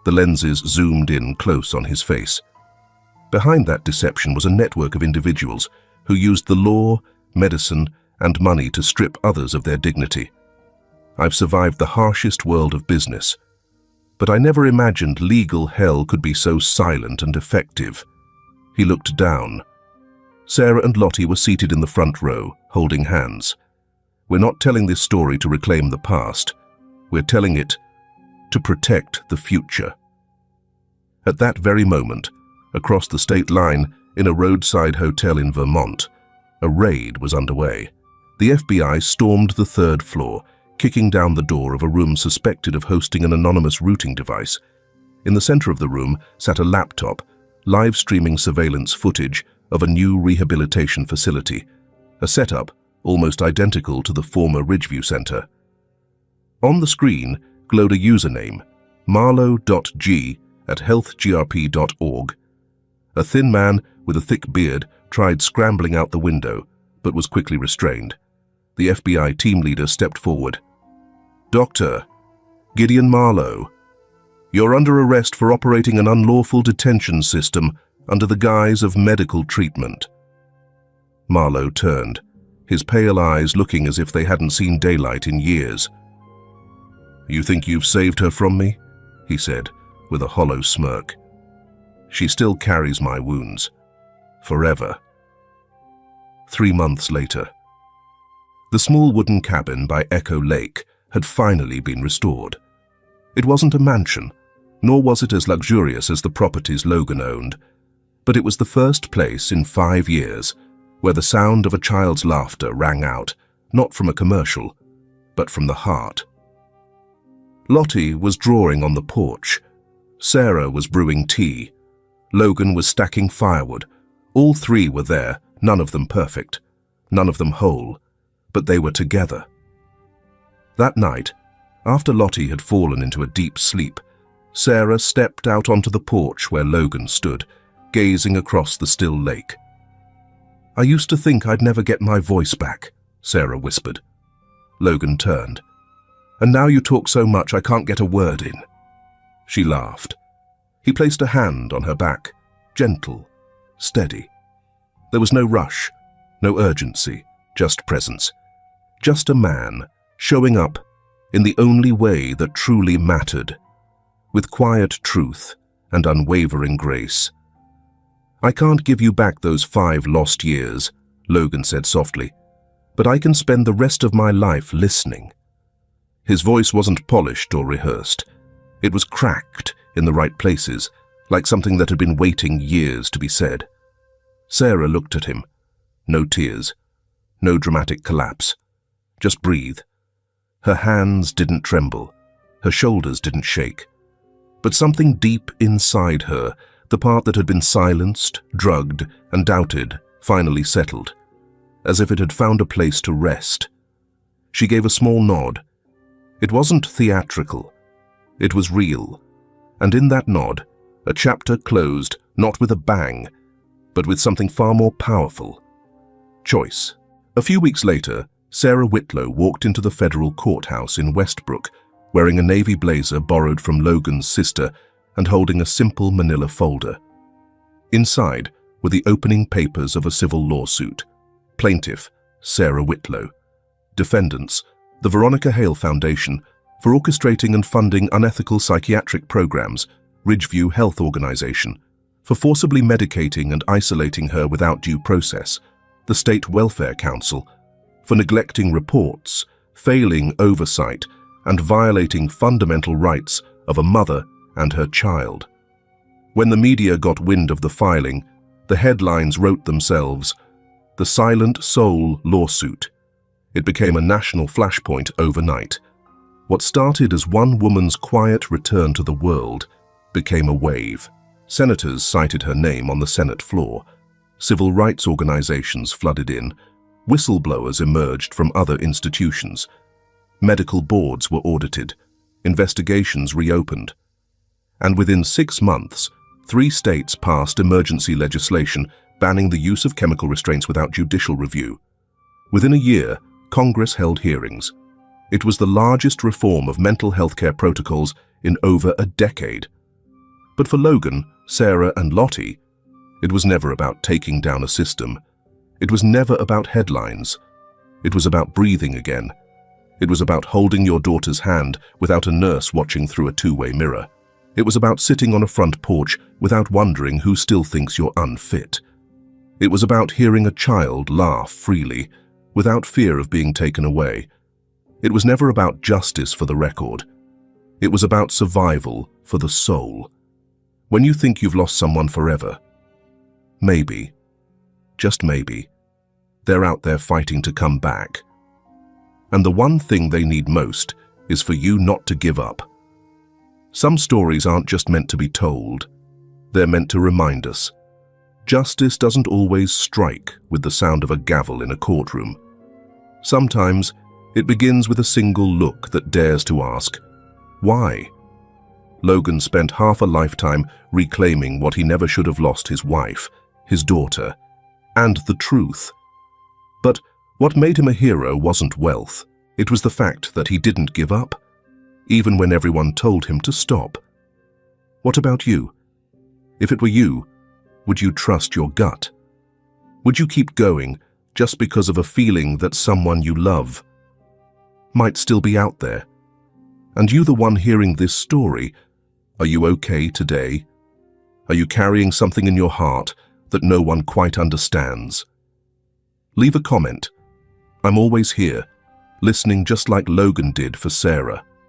The lenses zoomed in close on his face. Behind that deception was a network of individuals who used the law, medicine, and money to strip others of their dignity. "I've survived the harshest world of business, but I never imagined legal hell could be so silent and effective." He looked down. Sarah and Lottie were seated in the front row, holding hands. "We're not telling this story to reclaim the past. We're telling it to protect the future." At that very moment, across the state line, in a roadside hotel in Vermont, a raid was underway. The FBI stormed the third floor, kicking down the door of a room suspected of hosting an anonymous routing device. In the center of the room sat a laptop, live-streaming surveillance footage of a new rehabilitation facility, a setup almost identical to the former Ridgeview Center. On the screen glowed a username, marlow.g@healthgrp.org. A thin man with a thick beard tried scrambling out the window, but was quickly restrained. The FBI team leader stepped forward. "Dr. Gideon Marlow, you're under arrest for operating an unlawful detention system under the guise of medical treatment." Marlow turned, his pale eyes looking as if they hadn't seen daylight in years. "You think you've saved her from me?" he said, with a hollow smirk. "She still carries my wounds. Forever." 3 months later. The small wooden cabin by Echo Lake had finally been restored. It wasn't a mansion, nor was it as luxurious as the properties Logan owned, but it was the first place in 5 years where the sound of a child's laughter rang out, not from a commercial, but from the heart. Lottie was drawing on the porch. Sarah was brewing tea. Logan was stacking firewood. All three were there, none of them perfect, none of them whole, but they were together. That night, after Lottie had fallen into a deep sleep, Sarah stepped out onto the porch where Logan stood, gazing across the still lake. "I used to think I'd never get my voice back," Sarah whispered. Logan turned. "And now you talk so much I can't get a word in." She laughed. He placed a hand on her back, gentle, steady. There was no rush, no urgency, just presence. Just a man showing up in the only way that truly mattered, with quiet truth and unwavering grace. "I can't give you back those 5 lost years," Logan said softly, "but I can spend the rest of my life listening." His voice wasn't polished or rehearsed. It was cracked in the right places, like something that had been waiting years to be said. Sarah looked at him. No tears, no dramatic collapse. Just breathe. Her hands didn't tremble. Her shoulders didn't shake. But something deep inside her, the part that had been silenced, drugged, and doubted, finally settled, as if it had found a place to rest. She gave a small nod. It wasn't theatrical. It was real. And in that nod, a chapter closed not with a bang, but with something far more powerful. Choice. A few weeks later, Sarah Whitlow walked into the federal courthouse in Westbrook, wearing a navy blazer borrowed from Logan's sister and holding a simple manila folder. Inside were the opening papers of a civil lawsuit. Plaintiff, Sarah Whitlow. Defendants, the Veronica Hale Foundation, for orchestrating and funding unethical psychiatric programs, Ridgeview Health Organization, for forcibly medicating and isolating her without due process, the State Welfare Council, for neglecting reports, failing oversight, and violating fundamental rights of a mother and her child. When the media got wind of the filing, the headlines wrote themselves, "The Silent Soul Lawsuit." It became a national flashpoint overnight. What started as one woman's quiet return to the world became a wave. Senators cited her name on the Senate floor. Civil rights organizations flooded in. Whistleblowers emerged from other institutions. Medical boards were audited. Investigations reopened. And within 6 months, 3 states passed emergency legislation banning the use of chemical restraints without judicial review. Within a year, Congress held hearings. It was the largest reform of mental health care protocols in over a decade. But for Logan, Sarah, and Lottie, it was never about taking down a system. It was never about headlines. It was about breathing again. It was about holding your daughter's hand without a nurse watching through a 2-way mirror. It was about sitting on a front porch without wondering who still thinks you're unfit. It was about hearing a child laugh freely, without fear of being taken away. It was never about justice for the record. It was about survival for the soul. When you think you've lost someone forever, maybe, just maybe, they're out there fighting to come back. And the one thing they need most is for you not to give up. Some stories aren't just meant to be told. They're meant to remind us. Justice doesn't always strike with the sound of a gavel in a courtroom. Sometimes it begins with a single look that dares to ask, why? Logan spent half a lifetime reclaiming what he never should have lost: his wife, his daughter, and the truth. But what made him a hero wasn't wealth. It was the fact that he didn't give up, even when everyone told him to stop. What about you? If it were you, would you trust your gut? Would you keep going just because of a feeling that someone you love might still be out there? And you, the one hearing this story, are you okay today? Are you carrying something in your heart that no one quite understands? Leave a comment. I'm always here, listening just like Logan did for Sarah.